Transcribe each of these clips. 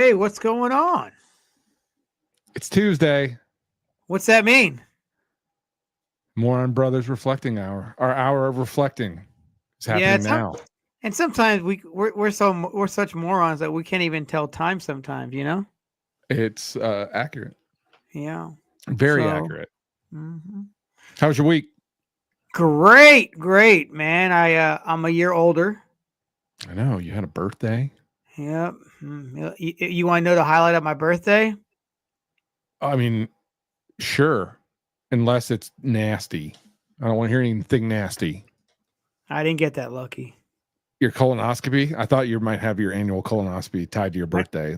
Hey, what's going on? It's Tuesday. What's that mean? Moron Brothers reflecting hour. Our hour of reflecting is happening now. And sometimes we're such morons that we can't even tell time sometimes, you know? It's accurate. Yeah. Very accurate. Mm-hmm. How was your week? Great, man. I'm a year older. I know you had a birthday. Yep. You want to know the highlight of my birthday? I mean, sure, unless it's nasty. I don't want to hear anything nasty. I didn't get that lucky. Your colonoscopy? I thought you might have your annual colonoscopy tied to your birthday.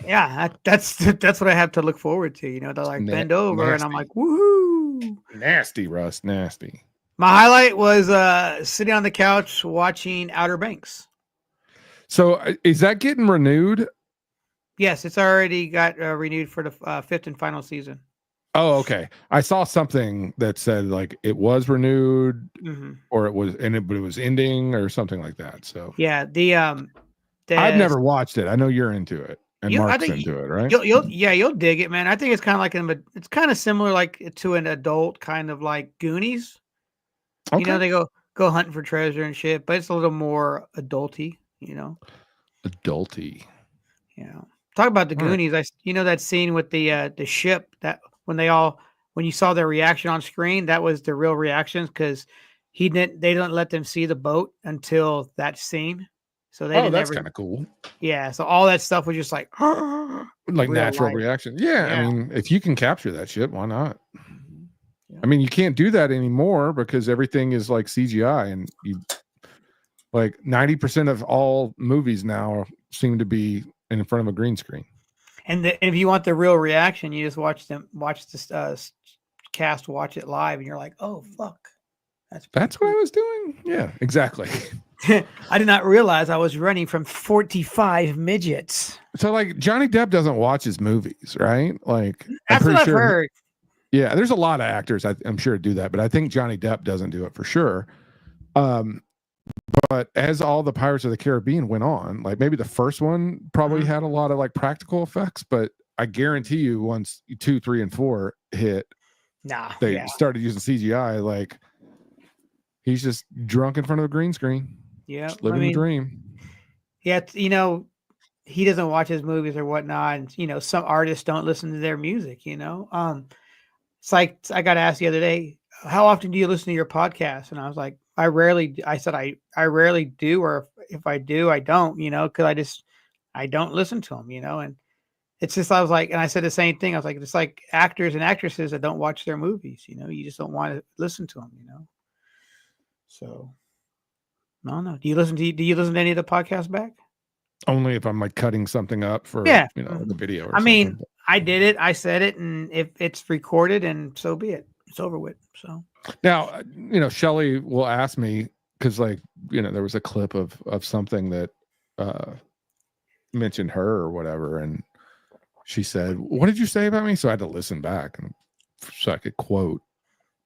Yeah, that's what I have to look forward to. You know, to like bend over, nasty. and I'm like, woohoo! Nasty, Russ. Nasty. My highlight was sitting on the couch watching Outer Banks. So, is that getting renewed? Yes, it's already got renewed for the fifth and final season. Oh, okay. I saw something that said like it was renewed, or it was, but it was ending or something like that. So yeah, I've never watched it. I know you're into it, and Mark's into it, right? You'll dig it, man. I think it's kind of like it's kind of similar like to an adult kind of like Goonies. Okay. You know, they go hunting for treasure and shit, but it's a little more adulty. You know, adulty. Yeah. Talk about the Goonies. Right. You know that scene with the ship that when you saw their reaction on screen, that was the real reactions because they didn't let them see the boat until that scene. So that's kind of cool. Yeah. So all that stuff was just like natural reaction. Yeah. I mean, if you can capture that shit, why not? Yeah. I mean, you can't do that anymore because everything is like CGI, and you like 90% of all movies now seem to be in front of a green screen. And if you want the real reaction, you just watch this cast watch it live, and you're like, oh fuck, that's cool. What I was doing. Yeah, exactly. I did not realize I was running from 45 midgets. So like Johnny Depp doesn't watch his movies, right? Like that's what I've heard. Yeah, there's a lot of actors I'm sure do that, but I think Johnny Depp doesn't do it for sure. But as all the Pirates of the Caribbean went on, like maybe the first one probably had a lot of like practical effects, but I guarantee you once 2, 3, and 4 hit, they started using CGI. Like he's just drunk in front of a green screen. Yeah, living the dream. Yeah, you know, he doesn't watch his movies or whatnot, and you know, some artists don't listen to their music. You know, it's like I got asked the other day, how often do you listen to your podcast? And I was like, I said I rarely do, or if I do, I don't, you know, because I don't listen to them, you know. And it's just, I was like, and I said the same thing. I was like, it's like actors and actresses that don't watch their movies, you know, you just don't want to listen to them, you know. So, no. Do you listen to any of the podcasts back? Only if I'm like cutting something up for, you know, the video. Or mean, I did it, I said it, and if it's recorded, and so be it. It's over with. So now, you know, Shelly will ask me because, like, you know, there was a clip of something that mentioned her or whatever, and she said, "What did you say about me?" So I had to listen back, and so I could quote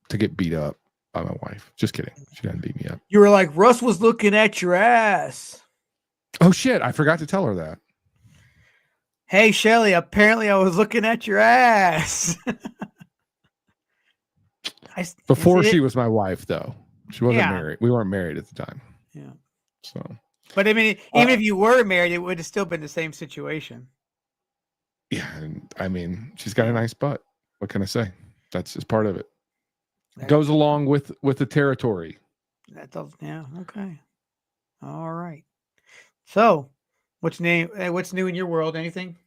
to get beat up by my wife. Just kidding. She didn't beat me up. You were like, Russ was looking at your ass. Oh shit! I forgot to tell her that. Hey Shelly, apparently I was looking at your ass. Before she was my wife, though. She wasn't married. We weren't married at the time. Yeah. So, but I mean, even if you were married, it would have still been the same situation. Yeah, and I mean, she's got a nice butt. What can I say? That's just part of it. Goes along with the territory. That does. Yeah. Okay. All right. So, what's new in your world? Anything?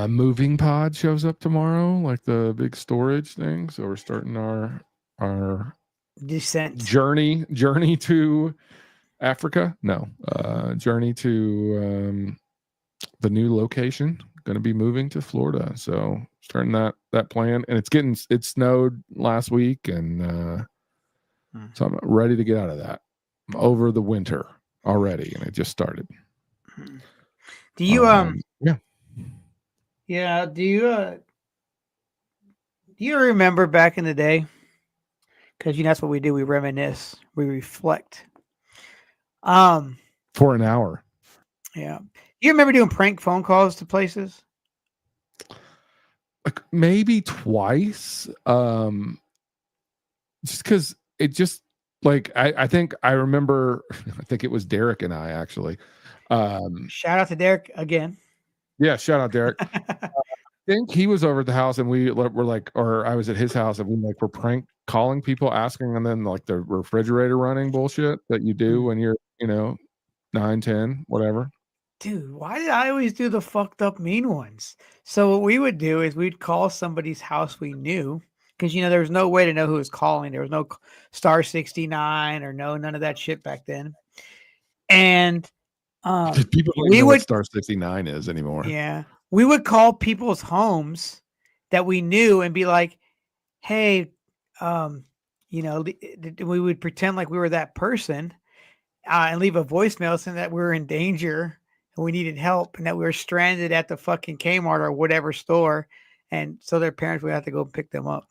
Moving pod shows up tomorrow, like the big storage thing. So we're starting our descent journey to Africa. No, journey to the new location. Going to be moving to Florida. So starting that plan, and it snowed last week, and so I'm ready to get out of that. I'm over the winter already, and it just started. Do you yeah. Yeah, do you remember back in the day? Because that's what we do. We reminisce. We reflect. For an hour. Yeah. You remember doing prank phone calls to places? Like maybe twice. Just because it just like I think I remember I think it was Derek and I actually. Shout out to Derek again. Yeah, shout out Derek. I think he was over at the house and we were like, or I was at his house and we like were prank calling people asking and then like the refrigerator running bullshit that you do when you're, 9, 10, whatever. Dude, why did I always do the fucked up mean ones? So what we would do is we'd call somebody's house we knew because there was no way to know who was calling. There was no star 69 or none of that shit back then. And People don't even know what star 69 is anymore. yeah, we would call people's homes that we knew and be like, hey, we would pretend like we were that person and leave a voicemail saying that we were in danger and we needed help and that we were stranded at the fucking Kmart or whatever store. And so their parents would have to go pick them up.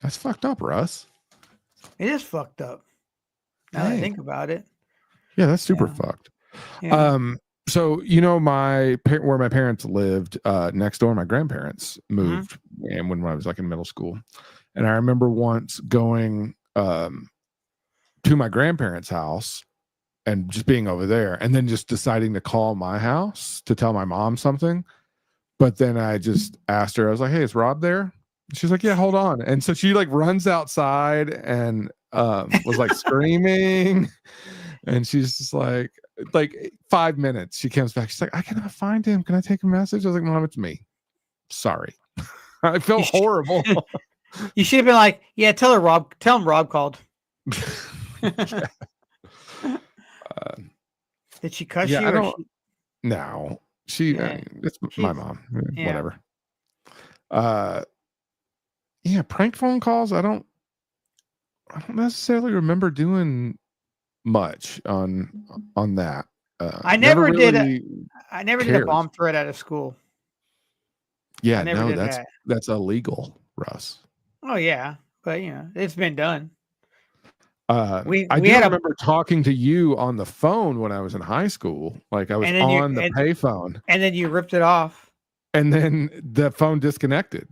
That's fucked up, Russ. It is fucked up. Now that I think about it. Yeah, that's super fucked. Yeah. So where my parents lived next door, my grandparents moved and when I was like in middle school. And I remember once going to my grandparents' house and just being over there and then just deciding to call my house to tell my mom something. But then I just asked her, I was like, hey, is Rob there? She's like, yeah, hold on. And so she like runs outside and was like screaming. And she's just like 5 minutes. She comes back. She's like, I cannot find him. Can I take a message? I was like, Mom, it's me. Sorry. I felt horrible. You should have been like, yeah, tell him Rob called. Did she cuss you? I don't. No, it's my mom. Yeah. Whatever. Yeah, prank phone calls. I don't necessarily remember doing much on that. I never did a bomb threat out of school. Yeah, no, that's illegal, Russ. Oh yeah, but it's been done. I remember talking to you on the phone when I was in high school. Like I was on the payphone, and then you ripped it off, and then the phone disconnected.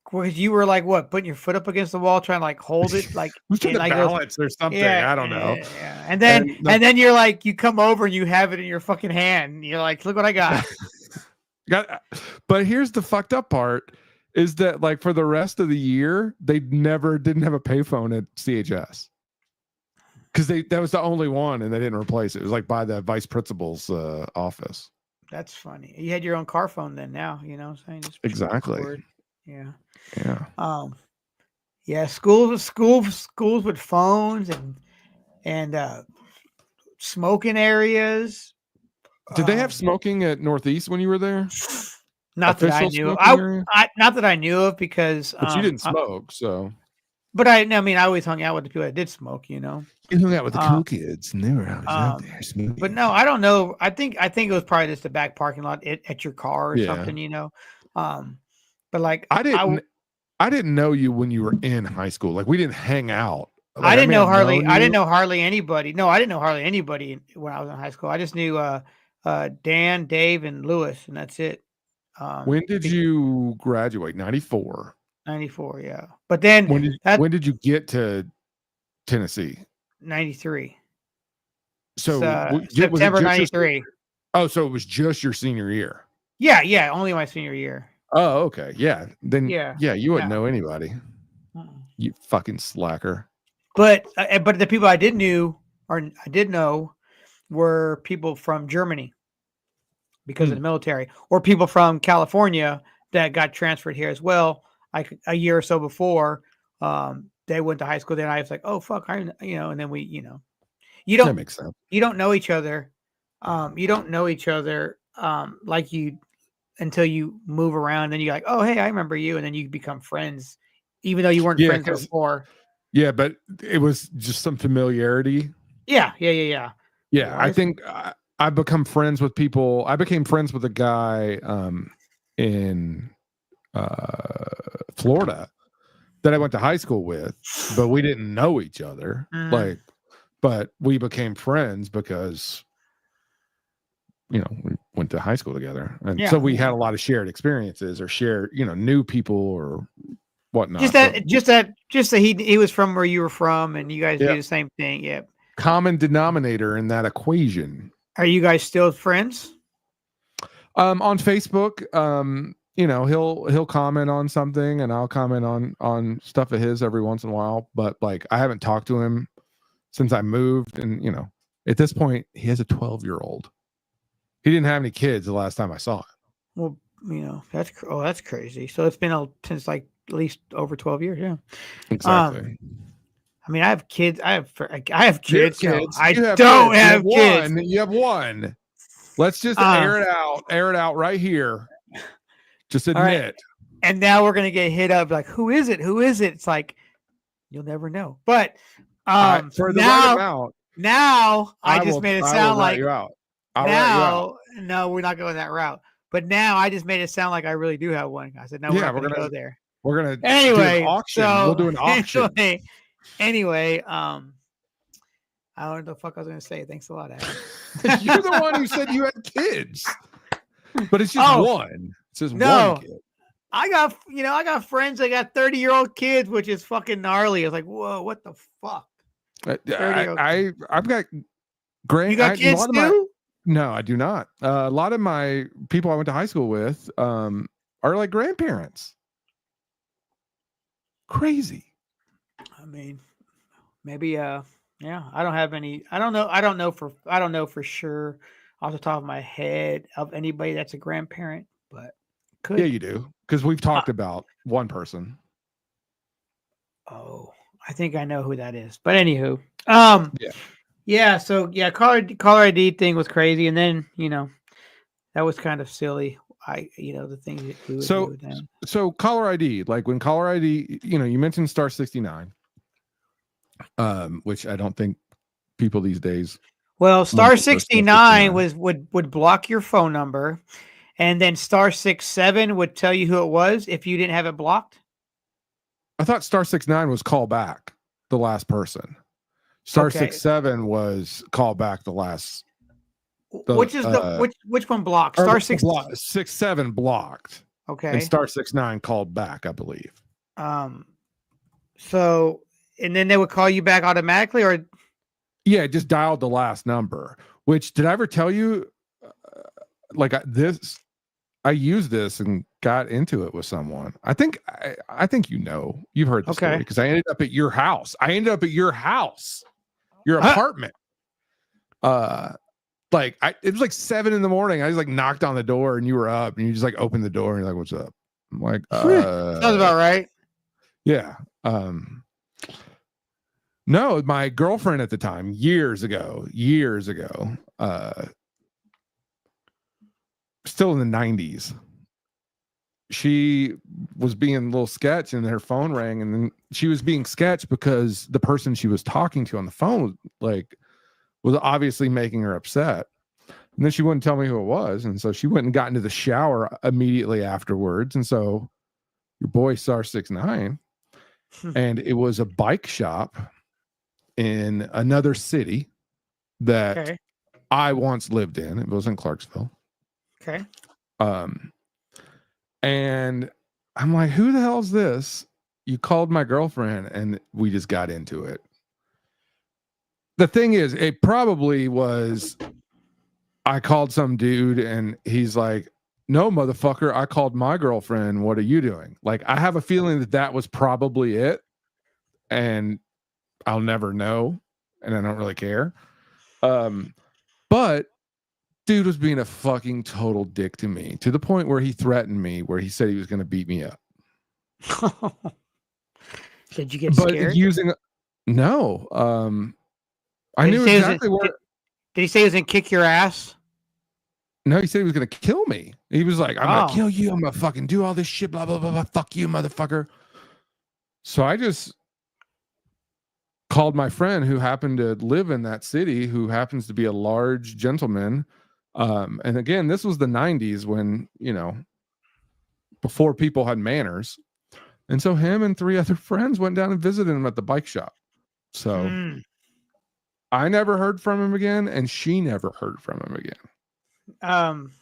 Because you were like what, putting your foot up against the wall, trying to like hold it, like balance or something. Yeah, I don't know. Yeah. And then you're like, you come over and you have it in your fucking hand. And you're like, look what I got. But here's the fucked up part: is that like for the rest of the year, they didn't have a payphone at CHS because that was the only one, and they didn't replace it. It was like by the vice principal's office. That's funny. You had your own car phone then. Now you know what I'm saying. Just exactly. Yeah. Yeah. Schools with phones and smoking areas. Did they have smoking at Northeast when you were there? Not that I knew. Not that I knew of because. But you didn't smoke, so. But I always hung out with the people that did smoke. You hung out with the cool kids, and they were always out there smoking. But no, I don't know. I think it was probably just the back parking lot at your car or something. But like I didn't know you when you were in high school. Like we didn't hang out. Like, I didn't know hardly anybody. No, I didn't know hardly anybody when I was in high school. I just knew Dan, Dave, and Lewis, and that's it. When did you graduate? 94. 94, yeah. But then when did you get to Tennessee? 93. So September 93. So it was just your senior year. Yeah, only my senior year. Oh, okay. Yeah. Then you wouldn't know anybody. You fucking slacker. But the people I did know were people from Germany because of the military, or people from California that got transferred here as well. Like a year or so before, they went to high school. Then I was like, oh fuck, and then we, you don't that makes sense. You don't know each other. You don't know each other like you until you move around. Then you're like, oh hey, I remember you, and then you become friends, even though you weren't friends before. Yeah, but it was just some familiarity. Yeah. Yeah, I think I became friends with people. I became friends with a guy in Florida that I went to high school with, but we didn't know each other. But we became friends because we went to high school together, and Yeah, so we yeah. had a lot of shared experiences or shared, new people or whatnot. Just that, he was from where you were from, and you guys Yeah. do the same thing. Yeah. Common denominator in that equation. Are you guys still friends? On Facebook, he'll comment on something, and I'll comment on stuff of his every once in a while. But like, I haven't talked to him since I moved, and at this point, he has a 12-year-old. He didn't have any kids the last time I saw him. Well, that's crazy. So it's been since like at least over 12 years. Yeah. Exactly. I mean, I have kids. I have kids. You have No, I kids. don't have kids. You have one. Let's just air it out. Air it out right here. Just admit. Right. And now we're gonna get hit up like, who is it? Who is it? It's like, you'll never know. But for the right amount, now I just made it sound like you out. No, we're not going that route. But now I just made it sound like I really do have one. I said, no, we're not gonna go there. We're gonna do an auction. We'll do an auction. Anyway, I don't know what the fuck I was gonna say. Thanks a lot, Adam. You're the one who said you had kids, but it's just one. It's just one kid. I got friends that got 30-year-old kids, which is fucking gnarly. I was like, whoa, what the fuck? I've got You got kids too? No, I do not. A lot of my people I went to high school with are like grandparents. Crazy. I mean, maybe yeah. I don't have any. I don't know for sure off the top of my head of anybody that's a grandparent, but could. Yeah, you do, because we've talked about one person. Oh, I think I know who that is. But anywho, So caller ID thing was crazy, and then that was kind of silly. The things that we would do with them. So caller ID, like when caller ID, you mentioned star 69, which I don't think people these days. Well, star 69 would block your phone number, and then star 67 would tell you who it was if you didn't have it blocked. I thought star 69 was call back the last person. Star 67 was call back the last. Which one blocked? Star 67 blocked. Okay. And star 69 called back, I believe. So, and then they would call you back automatically, or? Yeah, it just dialed the last number. Which, did I ever tell you? I used this and got into it with someone. I think you've heard the story, because I ended up at your house. Your apartment. It was like 7 a.m. I just like knocked on the door and you were up, and you just like opened the door and you're like, "What's up?" I'm like, sounds about right. Yeah. No, my girlfriend at the time, years ago, still in the 90s, she was being a little sketch, and her phone rang, and then she was being sketched because the person she was talking to on the phone was obviously making her upset. And then she wouldn't tell me who it was, and so she went and got into the shower immediately afterwards. And so your boy star 69, and it was a bike shop in another city that I once lived in. It was in Clarksville. Okay. And I'm like, who the hell is this? You called my girlfriend, and we just got into it. The thing is, it probably was, I called some dude and he's like, "No, motherfucker, I called my girlfriend. What are you doing?" Like, I have a feeling that was probably it, and I'll never know, and I don't really care. But dude was being a fucking total dick to me, to the point where he threatened me, where he said he was going to beat me up. Did you get scared? No. I knew exactly where. Did he say he was going to kick your ass? No, he said he was going to kill me. He was like, "I'm going to kill you. I'm going to fucking do all this shit, blah, blah, blah, blah. Fuck you, motherfucker." So I just called my friend who happened to live in that city, who happens to be a large gentleman. And again, this was the 90s when, before people had manners. And so him and 3 other friends went down and visited him at the bike shop. So I never heard from him again, and she never heard from him again. Um,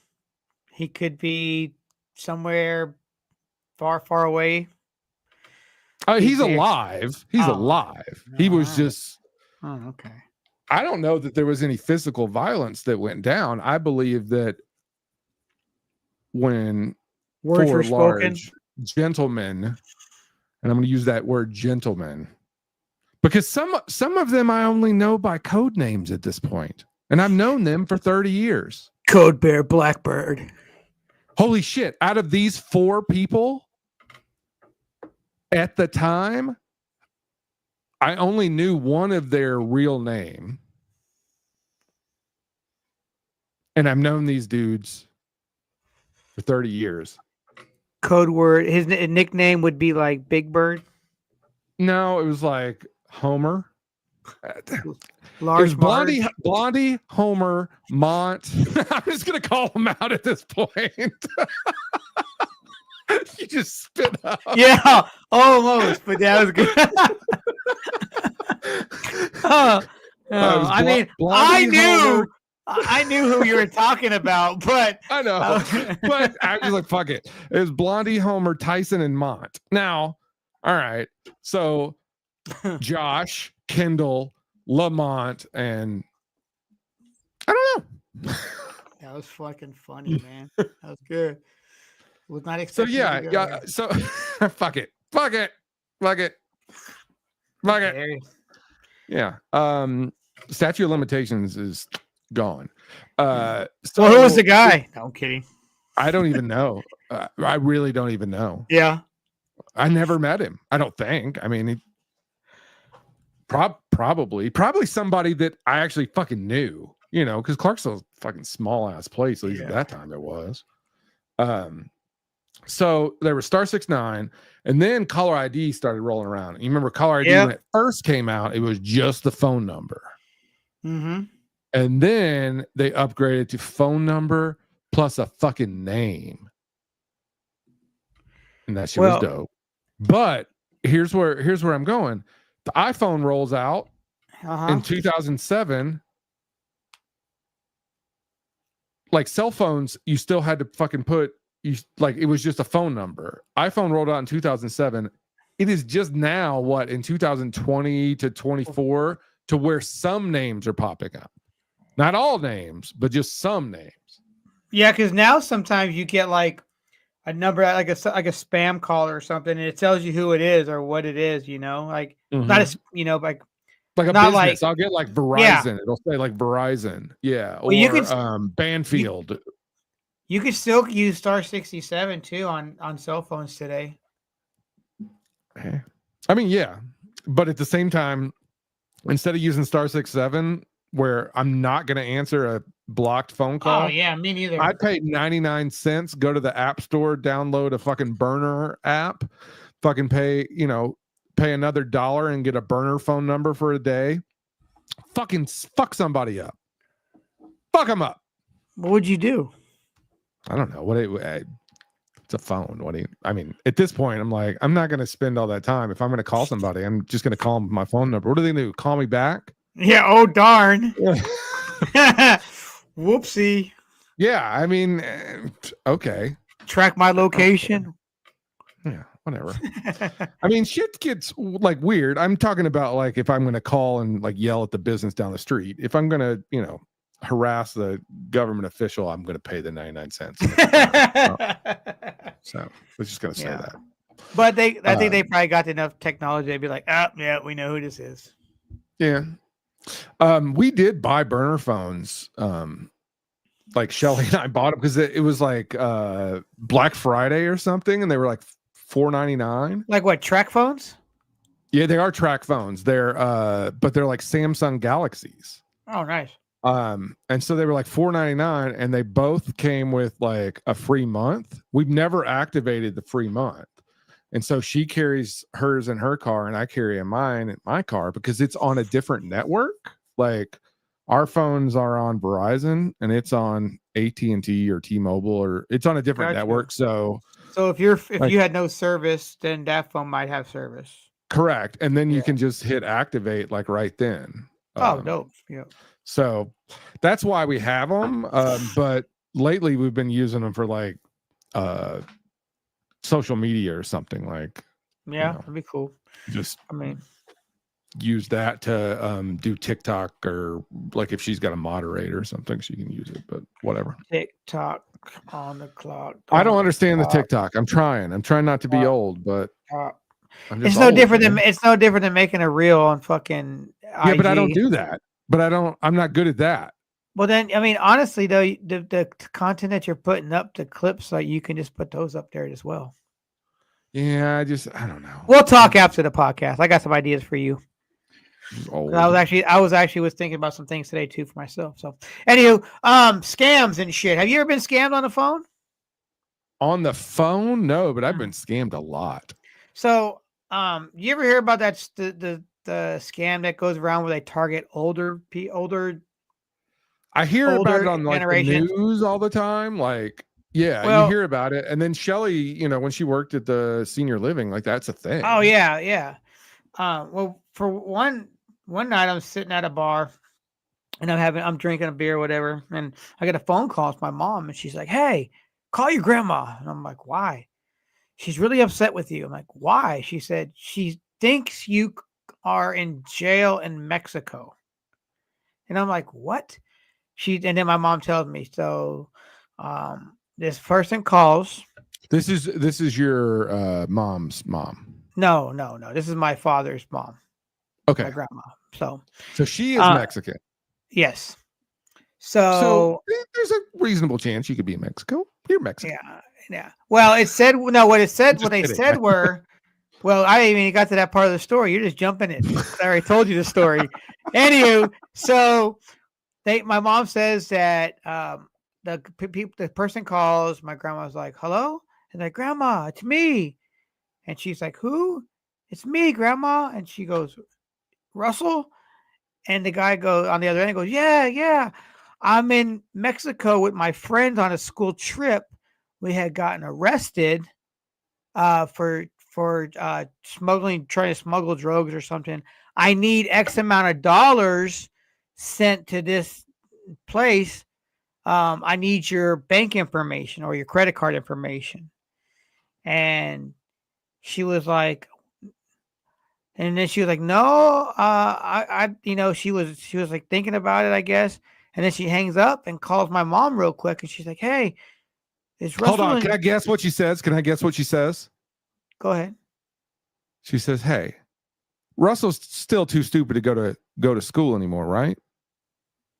he could be somewhere far, far away. He's He's alive. He's oh, alive. all He was right. just. Oh, okay. I don't know that there was any physical violence that went down. I believe that when Words were four spoken. large gentlemen, and I'm going to use that word gentlemen, because some of them I only know by code names at this point, and I've known them for 30 years. Code Bear Blackbird. Holy shit. Out of these 4 people at the time, I only knew one of their real name. And I've known these dudes for 30 years. Code word. His nickname would be like Big Bird. No, it was like Homer. Large Blondie, Homer, Mont. I'm just gonna call them out at this point. You just spit up. Yeah, almost, but that was good. I mean, I knew who you were talking about, but I know. But I was like, fuck it. It was Blondie, Homer, Tyson, and Mont. Now, all right. So Josh, Kendall, Lamont, and I don't know. That was fucking funny, man. That was good. Was not So expecting. yeah. So fuck it. Yeah. Statute of limitations is gone. So who was the guy? No, I'm kidding. I don't even know. I really don't even know. Yeah. I never met him. I don't think. I mean, probably somebody that I actually fucking knew, because Clarksville's a fucking small ass place, at least at that time it was. So there was Star 69, and then caller ID started rolling around. You remember caller ID when it first came out, it was just the phone number. Mm-hmm. And then they upgraded to phone number plus a fucking name. And that shit was dope. But here's where I'm going. The iPhone rolls out in 2007. Like cell phones, you still had to fucking put it was just a phone number. iPhone rolled out in 2007. It is just now in 2020 to 24 to where some names are popping up. Not all names, but just some names. Yeah, because now sometimes you get like a number like a spam call or something, and it tells you who it is or what it is. Like not a like a not business. I'll get like Verizon. Yeah. It'll say like Verizon. Yeah, or you could, Banfield. You could still use Star 67 too on cell phones today. I mean, yeah, but at the same time, instead of using Star 67, where I'm not going to answer a blocked phone call. Oh yeah, me neither. I paid 99 cents. Go to the App Store, download a fucking burner app, fucking pay another $1 and get a burner phone number for a day. Fucking fuck somebody up. Fuck them up. What would you do? I don't know. It's a phone. I mean, at this point, I'm like, I'm not going to spend all that time. If I'm going to call somebody, I'm just going to call them my phone number. What are they going to do? Call me back? Yeah. Oh, darn. Whoopsie. Yeah. I mean, okay. Track my location. Yeah. Whatever. I mean, shit gets like weird. I'm talking about like if I'm going to call and like yell at the business down the street. If I'm going to, harass the government official, I'm going to pay the 99 cents. So we're just going to say that. But I think they probably got enough technology. They'd be like, yeah, we know who this is. Yeah. We did buy burner phones. Like Shelly and I bought them because it was like Black Friday or something, and they were like $4.99. Like what, track phones? Yeah, they are track phones. They're but they're like Samsung Galaxies. Oh, nice. And so they were like $4.99, and they both came with like a free month. We've never activated the free month. And so she carries hers in her car, and I carry mine in my car because it's on a different network. Like our phones are on Verizon, and it's on AT&T or T-Mobile, or it's on a different network. So if you had no service, then that phone might have service. Correct. And then you can just hit activate like right then. Oh, dope. Yeah. So that's why we have them. But lately we've been using them for like social media or something, like Yeah, that'd be cool. just I mean, use that to do TikTok, or like if she's got a moderator or something, she can use it, but whatever. TikTok on the clock. I don't understand the TikTok. I'm trying not to be old, but I'm just it's no old, different man. than making a reel on fucking Yeah, but I don't IG. do that. I'm not good at that. Well, then, I mean, honestly, though, the content that you're putting up, the clips, like you can just put those up there as well. Yeah, I don't know. We'll talk after the podcast. I got some ideas for you. Old. I was actually thinking about some things today too for myself. So, anywho, scams and shit. Have you ever been scammed on the phone? On the phone? No, but I've been scammed a lot. So, you ever hear about that the scam that goes around where they target older. I hear about it on like the generation. news all the time. Like, yeah, Well, you hear about it. And then Shelly, you know, when she worked at the senior living, like that's a thing. Oh yeah, yeah. Well, for one night I'm sitting at a bar and I'm drinking a beer or whatever, and I get a phone call from my mom, and she's like, "Hey, call your grandma." And I'm like, "Why?" She's really upset with you. I'm like, "Why?" She said she thinks you are in jail in Mexico. And I'm like, "What?" And then my mom tells me, so this person calls. This is your mom's mom. No. This is my father's mom. Okay. My grandma. So she is Mexican. Yes. So there's a reasonable chance you could be in Mexico. You're Mexican. Yeah. Well, it said what they said were. Well, I even got to that part of the story. You're just jumping in. I already told you the story. Anywho, so my mom says that the person calls. My grandma's like, "Hello," and like, "Grandma, it's me," and she's like, "Who?" "It's me, Grandma," and she goes, "Russell," and the guy goes on the other end, goes, "Yeah, I'm in Mexico with my friends on a school trip. We had gotten arrested for trying to smuggle drugs or something. I need X amount of dollars sent to this place. I need your bank information or your credit card information." And she was like, and then she was like, "No, she was like thinking about it, I guess." And then she hangs up and calls my mom real quick, and she's like, "Hey, is Russell?" Hold on, can I guess what she says? Go ahead. She says, "Hey, Russell's still too stupid to go to school anymore, right?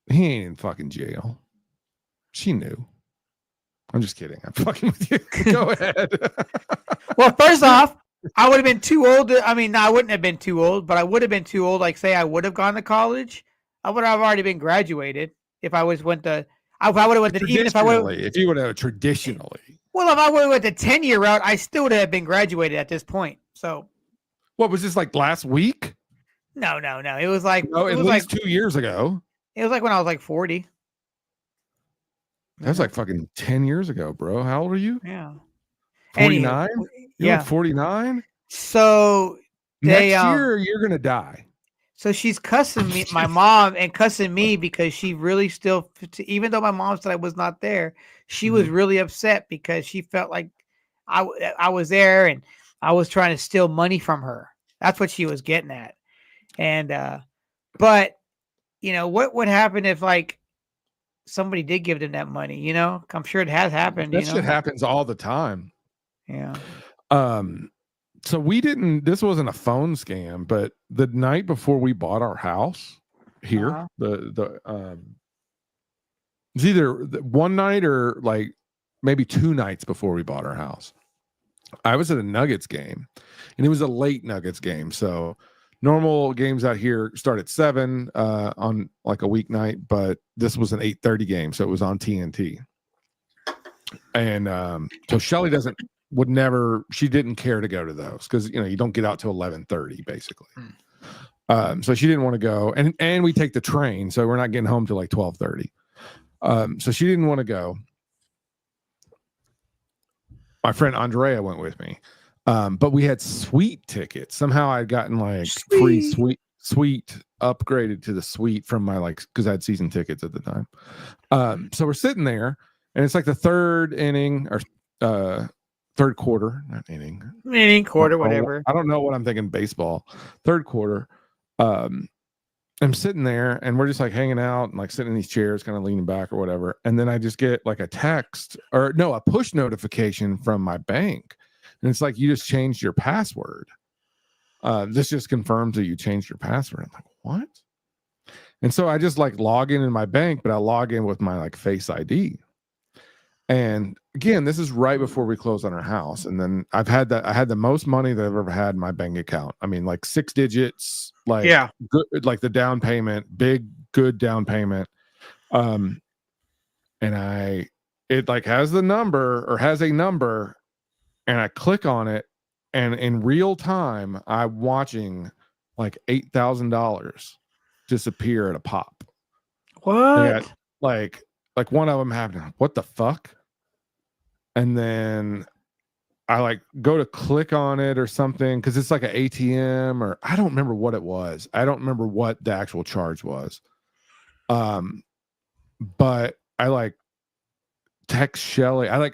He ain't in fucking jail." She knew. I'm just kidding. I'm fucking with you. Go ahead. Well, first off, I would have been too old. I wouldn't have been too old, but I would have been too old. Like, say I would have gone to college, I would have already been graduated if I went to. If I would have went to, even if I would. If you would have traditionally. Well, if I would have went the 10-year route, I still would have been graduated at this point. So. What was this, like last week? No. It was like at least 2 years ago. It was like when I was like 40. That was like fucking 10 years ago, bro. How old are you? Yeah. 49? You're like 49? So next year you're gonna die. So she's cussing me, my mom, and cussing me because she really still, even though my mom said I was not there, she was really upset because she felt like I was there and I was trying to steal money from her. That's what she was getting at. And but what would happen if like somebody did give them that money? I'm sure it has happened. That shit happens all the time. Yeah. So this wasn't a phone scam, but the night before we bought our house here, it's either one night or like maybe 2 nights before we bought our house, I was at a Nuggets game, and it was a late Nuggets game. So normal games out here start at 7 on like a weeknight, but this was an 8:30 game, so it was on TNT. And so Shelly she didn't care to go to those because you don't get out till 11:30 basically. So she didn't want to go, and we take the train, so we're not getting home till like 12:30. So she didn't want to go. My friend Andrea went with me, but we had suite tickets. Somehow I'd gotten like free suite upgraded to the suite from my because I had season tickets at the time. So we're sitting there, and it's like the third inning or third quarter, not inning. Quarter, whatever. I don't know what I'm thinking. Baseball, third quarter. I'm sitting there and we're just like hanging out and like sitting in these chairs, kind of leaning back or whatever. And then I just get like a text or no, a push notification from my bank. And it's like, you just changed your password. This just confirms that you changed your password. I'm like, what? And so I just like log in my bank, but I log in with my like Face ID. And again, this is right before we closed on our house. And then I had the most money that I've ever had in my bank account. I mean, like 6 digits, like good, like the down payment, big, good down payment. And it like has a number, and I click on it, and in real time, I'm watching like $8,000 disappear at a pop. What? Like one of them happened. What the fuck? And then I like go to click on it or something because it's like an ATM or I don't remember what it was. I don't remember what the actual charge was. But I like text Shelly. I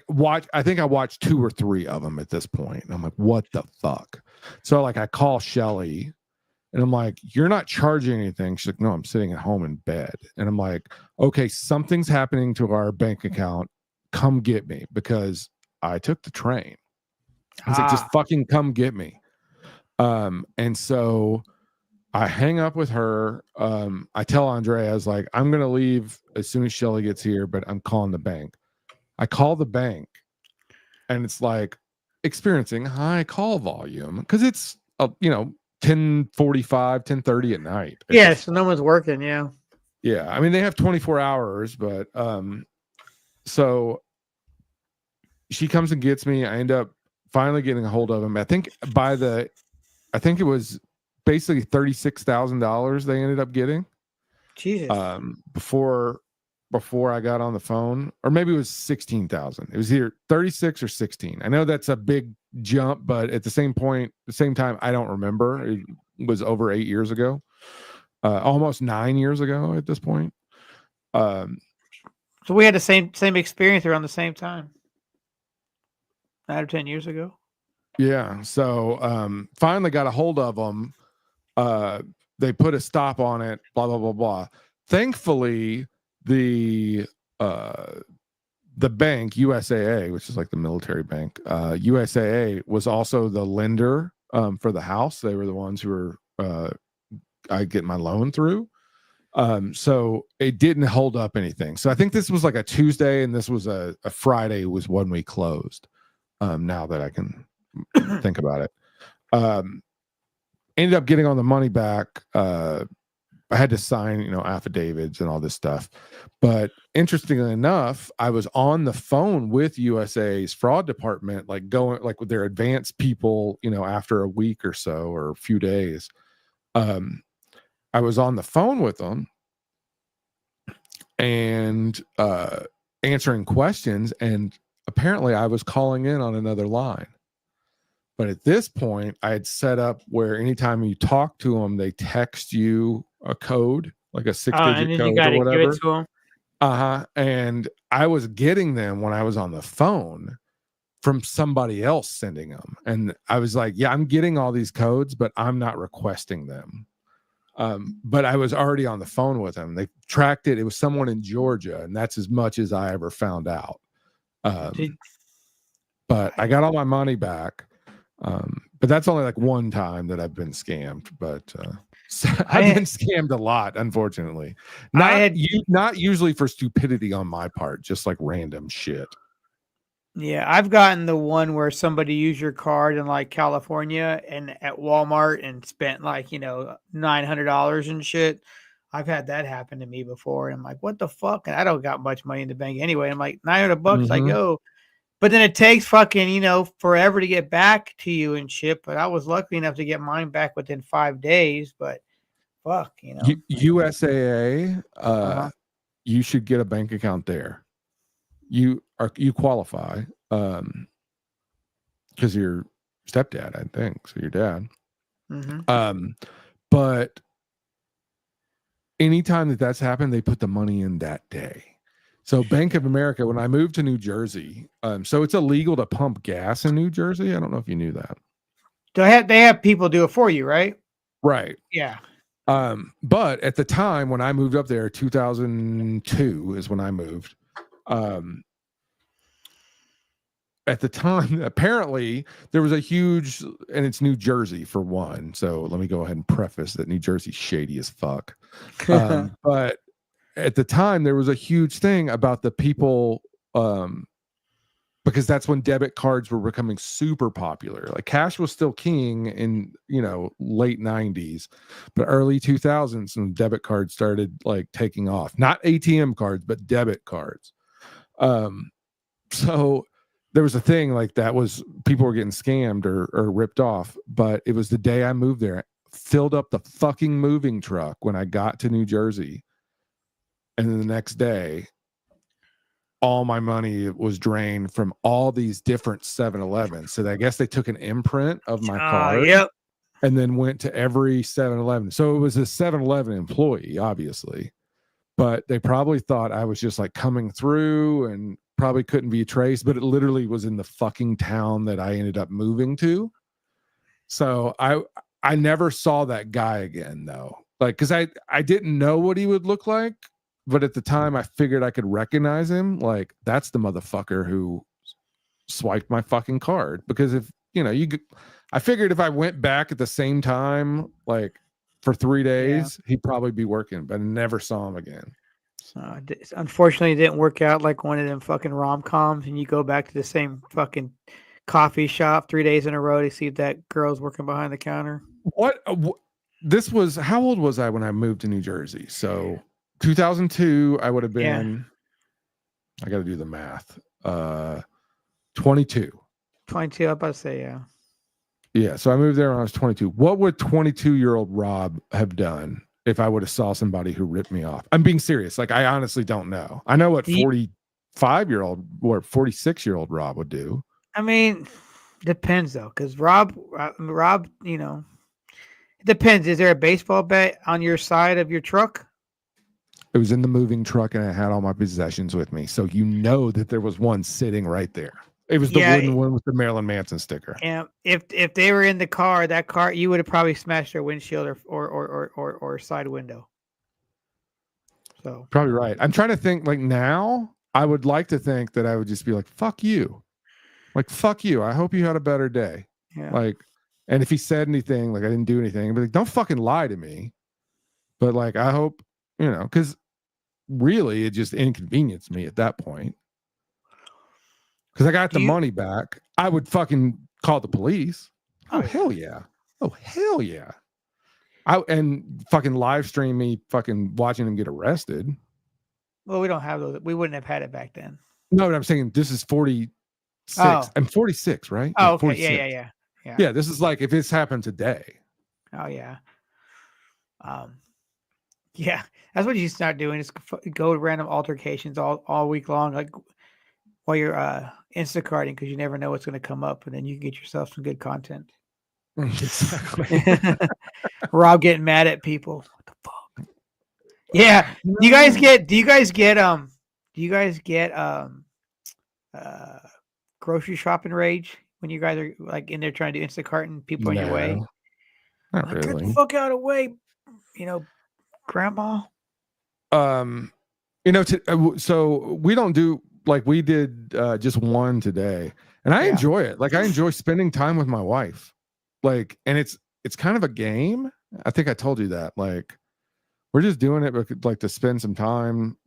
think I watched 2 or 3 of them at this point. And I'm like, what the fuck? So like I call Shelly and I'm like, you're not charging anything. She's like, no, I'm sitting at home in bed. And I'm like, okay, something's happening to our bank account. Come get me because I took the train. I was like, just fucking come get me. And so I hang up with her. I tell Andrea, I was like, I'm going to leave as soon as Shelly gets here, but I'm calling the bank. I call the bank and it's like experiencing high call volume because it's, 10:45, 10:30 at night. Yeah, so no one's working. Yeah. Yeah. I mean, they have 24 hours, but so she comes and gets me. I end up finally getting a hold of him. I think it was basically $36,000 they ended up getting. Jesus. Before I got on the phone, or maybe it was 16,000. It was either 36 or 16. I know that's a big jump, but at the same time, I don't remember. It was over 8 years ago, almost 9 years ago at this point. So we had the same experience around the same time. 9 or 10 years ago. Yeah. So finally got a hold of them. They put a stop on it, blah, blah, blah, blah. Thankfully, the bank, USAA, which is like the military bank, USAA was also the lender for the house. They were the ones who were I get my loan through. So it didn't hold up anything. So I think this was like a Tuesday and this was a Friday was when we closed. Now that I can think about it. Ended up getting on the money back. I had to sign, affidavits and all this stuff. But interestingly enough, I was on the phone with USA's fraud department, like going like with their advanced people, after a week or so or a few days. I was on the phone with them and answering questions, and apparently I was calling in on another line. But at this point, I had set up where anytime you talk to them, they text you a code, like a 6-digit code or whatever. Give it to them. And I was getting them when I was on the phone from somebody else sending them. And I was like, yeah, I'm getting all these codes, but I'm not requesting them. But I was already on the phone with them. They tracked it. It was someone in Georgia, and that's as much as I ever found out. But I got all my money back. But that's only like one time that I've been scammed. But I've been scammed a lot, unfortunately. Not usually for stupidity on my part, just like random shit. Yeah, I've gotten the one where somebody used your card in like California and at Walmart and spent like, $900 and shit. I've had that happen to me before. And I'm like, what the fuck? And I don't got much money in the bank anyway. I'm like, $900. Mm-hmm. I go. But then it takes fucking, forever to get back to you and shit. But I was lucky enough to get mine back within 5 days. But fuck, USAA, you should get a bank account there. You qualify because your stepdad, I think, so your dad. Mm-hmm. But anytime that's happened, they put the money in that day. So Bank of America, when I moved to New Jersey, so it's illegal to pump gas in New Jersey. I don't know if you knew that. They have people do it for you, right? Right. Yeah. But at the time when I moved up there, 2002 is when I moved. At the time, apparently there was a huge, and it's New Jersey for one. So let me go ahead and preface that New Jersey's shady as fuck. But at the time, there was a huge thing about the people, because that's when debit cards were becoming super popular. Like cash was still king in, late 90s, but early 2000s, when debit cards started like taking off. Not ATM cards, but debit cards. So there was a thing like that was people were getting scammed or ripped off. But it was the day I moved there, filled up the fucking moving truck when I got to New Jersey. And then the next day, all my money was drained from all these different 7-Elevens. So I guess they took an imprint of my card and then went to every 7-Eleven. So it was a 7-Eleven employee, obviously. But they probably thought I was just like coming through and probably couldn't be traced, but it literally was in the fucking town that I ended up moving to. So I never saw that guy again though. Like, cause I didn't know what he would look like, but at the time I figured I could recognize him. Like that's the motherfucker who swiped my fucking card. Because if, I figured if I went back at the same time, like for 3 days, he'd probably be working, but I never saw him again. Unfortunately, it didn't work out like one of them fucking rom-coms, and you go back to the same fucking coffee shop 3 days in a row to see if that girl's working behind the counter. This was, how old was I when I moved to New Jersey? So 2002, I would have been, I got to do the math, 22. 22, I was about to say, yeah. Yeah, so I moved there when I was 22. What would 22-year-old Rob have done if I would have saw somebody who ripped me off? I'm being serious. Like, I honestly don't know. I know what 45-year-old or 46-year-old Rob would do. I mean, depends though, because Rob, it depends. Is there a baseball bat on your side of your truck? It was in the moving truck, and I had all my possessions with me. So that there was one sitting right there. It was the wooden one with the Marilyn Manson sticker. Yeah, if they were in the car, you would have probably smashed their windshield or side window. So probably right. I'm trying to think. Like now, I would like to think that I would just be like, "Fuck you," like "Fuck you." I hope you had a better day. Yeah. Like, and if he said anything, like I didn't do anything, I'd be like, "Don't fucking lie to me." But like, I hope because really, it just inconvenienced me at that point. Because I got the money back, I would fucking call the police. Oh hell yeah! Oh hell yeah! And fucking live stream me fucking watching him get arrested. Well, we don't have those. We wouldn't have had it back then. No, but I'm saying this is 46. Oh. I'm 46, right? Oh, okay. 46. Yeah. This is like if this happened today. Oh yeah. Yeah, that's what you start doing. Is go to random altercations all week long, like while you're Instacarting, because you never know what's going to come up, and then you can get yourself some good content. Exactly. Rob getting mad at people. What the fuck? Yeah. Do you guys get grocery shopping rage when you guys are like in there trying to do Instacart and people on your way? Not like, really. Get the fuck out of the way, grandma. So we don't do like we did just one today, and I enjoy it. Like I enjoy spending time with my wife. Like, and it's kind of a game. I think I told you that. Like, we're just doing it like to spend some time,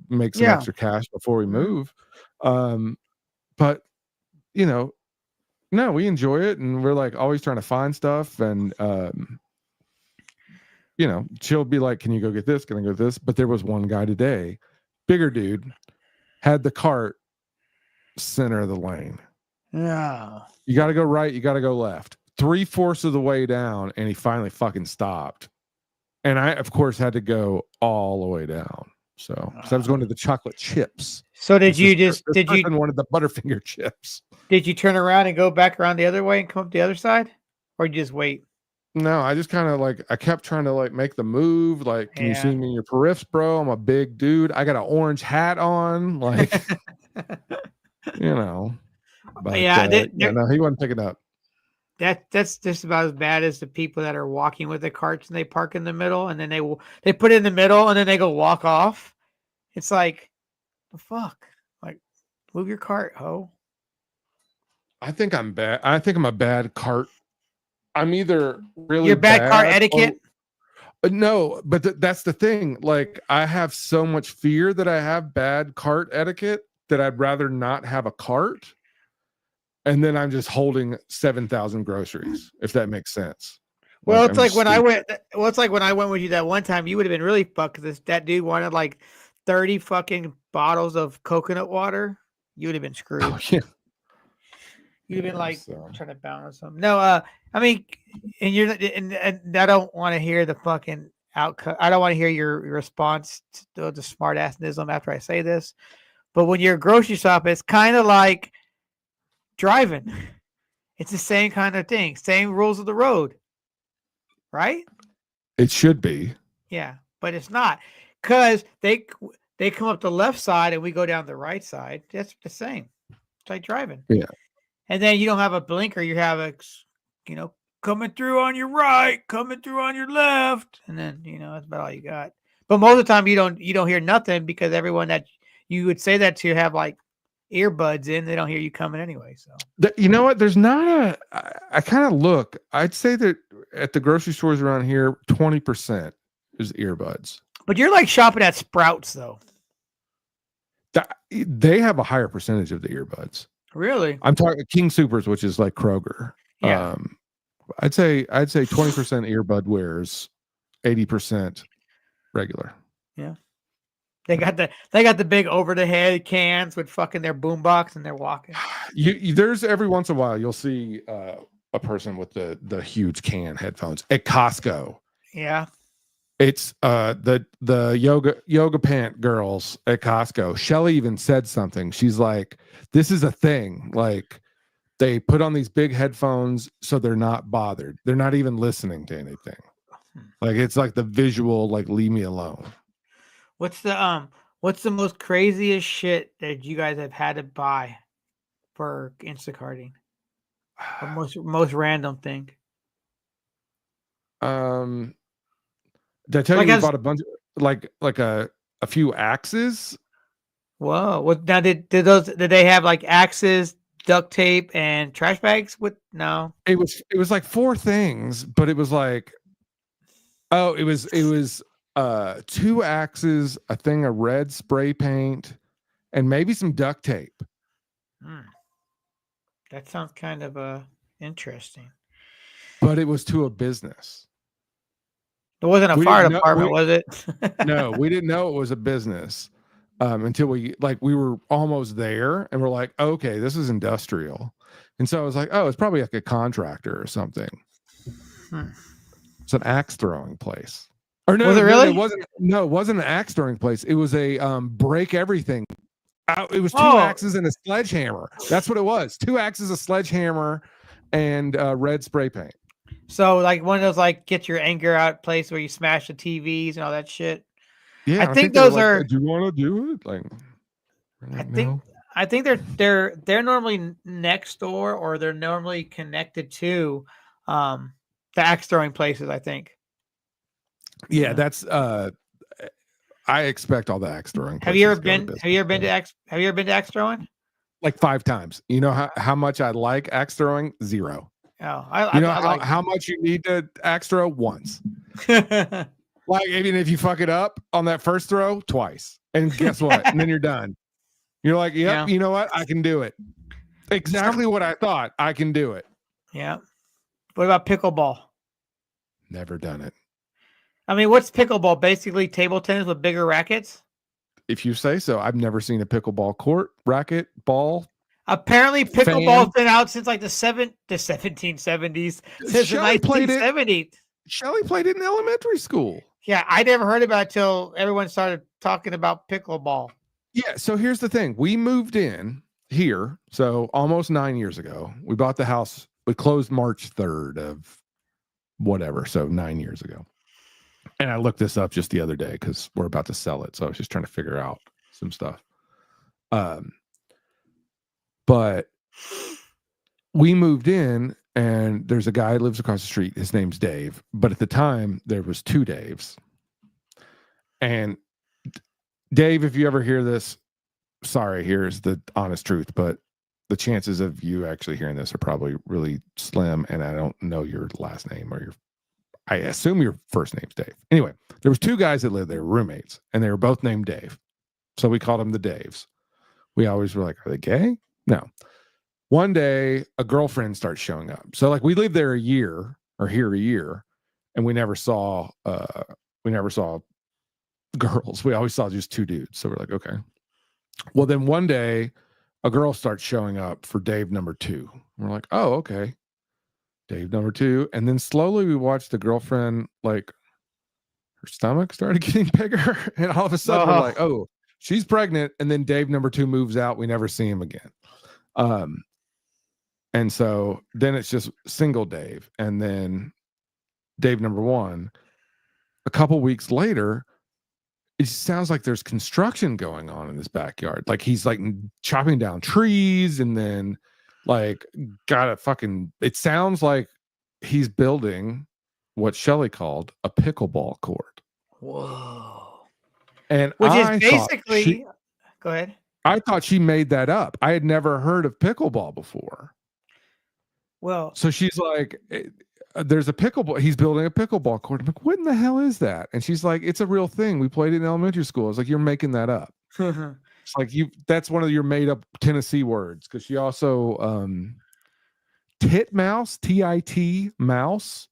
make some extra cash before we move. But no, we enjoy it, and we're like always trying to find stuff, and she'll be like, "Can you go get this? Can I go get this?" But there was one guy today, bigger dude, had the cart center of the lane. Yeah. You got to go right. You got to go left. 3/4 of the way down, and he finally fucking stopped. And I, of course, had to go all the way down. So I was going to the chocolate chips. So did you wanted the Butterfinger chips? Did you turn around and go back around the other way and come up the other side, or you just wait? No, I just kind of like I kept trying to like make the move. Like, can you see Yeah. me in your periffs, bro? I'm a big dude. I got an orange hat on, like you know. But Yeah, yeah, no, he wasn't picking up. that's just about as bad as the people that are walking with the carts and they park in the middle and then they put it in the middle and then they go walk off. It's like the fuck, like move your cart, ho. I think I'm bad. I think I'm a bad cart. I'm either really Your bad cart bad or etiquette. no, but that's the thing. Like, I have so much fear that I have bad cart etiquette that I'd rather not have a cart. And then I'm just holding 7,000 groceries, if that makes sense. Well, Like, it's I'm like just when I stupid. went. Well, it's like when I went with you that one time. You would have been really fucked because that dude wanted like 30 fucking bottles of coconut water. You would have been Oh, screwed. yeah. You'd have been Yeah, like so. trying to balance them. No, I mean, and you're and I don't want to hear the fucking outcome. I don't want to hear your response to the smart assism after I say this. But when you're grocery shop, it's kind of like driving. It's the same kind of thing, same rules of the road, right? It should be. Yeah, but it's not because they come up the left side and we go down the right side. That's the same. It's like driving. Yeah. And then you don't have a blinker. You have a, you know, coming through on your right, coming through on your left, and then that's about all you got. But most of the time you don't hear nothing because everyone that you would say that to have like earbuds in, they don't hear you coming anyway. So You know what? There's not a. I kind of look. I'd say that at the grocery stores around here, 20% is earbuds. but you're like shopping at Sprouts though. They have a higher percentage of the earbuds. Really? I'm talking King Supers, which is like Kroger. Yeah. I'd say 20% earbud wears, 80% regular. Yeah. They got the big over the head cans with fucking their boombox and they're walking. There's every once in a while you'll see a person with the huge can headphones at Costco. Yeah. It's the yoga pant girls at Costco. Shelly even said something. She's like, this is a thing. Like, they put on these big headphones so they're not bothered. They're not even listening to anything. Like, it's like the visual, like, leave me alone. What's the most craziest shit that you guys have had to buy for Instacarting? Or most random thing? Did I tell Like you we as bought a bunch of like a few axes? whoa. What now did they have like axes, duct tape, and trash bags with no? It was like four things, but it was like, oh, it was 2 axes, a thing of red spray paint, and maybe some duct tape. Hmm. That sounds kind of interesting. But it was to a business. It wasn't a We fire didn't know department, was it? no, we didn't know it was a business until we were almost there and we're like, okay, this is industrial. And so I was like, oh, it's probably like a contractor or something. Hmm. It's an axe throwing place. Or no, Was it really? it wasn't. No, it wasn't an axe throwing place. It was a break everything. It was 2 Oh, axes and a sledgehammer. That's what it was. 2 axes, a sledgehammer, and red spray paint. so like one of those like get your anger out place where you smash the TVs and all that shit. Yeah, I I think think they were those like, are. do you want to do it? Like, I think no. I think they're normally next door or they're normally connected to the axe throwing places, I think. Yeah, Yeah. that's I expect all the axe throwing Have you places ever to go to been business. have you ever been to axe throwing? Like 5 times. You know how much I like axe throwing? 0. Oh, You know I like how much you need to axe throw? Once. it. Like, even if you fuck it up on that first throw, twice. And guess what? And then you're done. You're like, yep, Yeah. you know what? I can do it. Exactly what I thought. I can do it. Yeah. What about pickleball? Never done it. I mean, what's pickleball? Basically table tennis with bigger rackets? If you say so. I've never seen a pickleball court, racket, ball, Apparently fan. pickleball's been out since like the 1770s, since the Shelly played it. 1970s. Shelly played it in elementary school. Yeah, I never heard about it till everyone started talking about pickleball. Yeah, so here's the thing. We moved in here, so almost 9 years ago. We bought the house. We closed March 3rd of whatever. So 9 years ago. And I looked this up just the other day because we're about to sell it. So I was just trying to figure out some stuff. But we moved in, and there's a guy who lives across the street. His name's Dave. But at the time, there was 2 Daves. And Dave, if you ever hear this, sorry, here's the honest truth, but the chances of you actually hearing this are probably really slim. And I don't know your last name or I assume your first name's Dave. Anyway, there was 2 guys that lived there, roommates, and they were both named Dave. So we called them the Daves. We always were like, are they gay? No. One day, a girlfriend starts showing up. So like we lived there a year, and we never saw girls. We always saw just 2 dudes. So we're like, okay. Well, then one day, a girl starts showing up for Dave number 2. We're like, oh, okay. Dave number 2. And then slowly we watched the girlfriend, like her stomach started getting bigger. And all of a sudden we're like, oh, she's pregnant. And then Dave number 2 moves out. We never see him again. And so then it's just single Dave. And then Dave number 1, a couple weeks later, it sounds like there's construction going on in this backyard. Like he's like chopping down trees and then like it sounds like he's building what Shelley called a pickleball court. Whoa. And which is basically, go ahead. I thought she made that up. I had never heard of pickleball before. Well, so she's like, there's a pickleball. He's building a pickleball court. I'm like, what in the hell is that? And she's like, it's a real thing. We played it in elementary school. I was like, you're making that up. It's like that's one of your made up Tennessee words. Cause she also, titmouse, TIT mouse.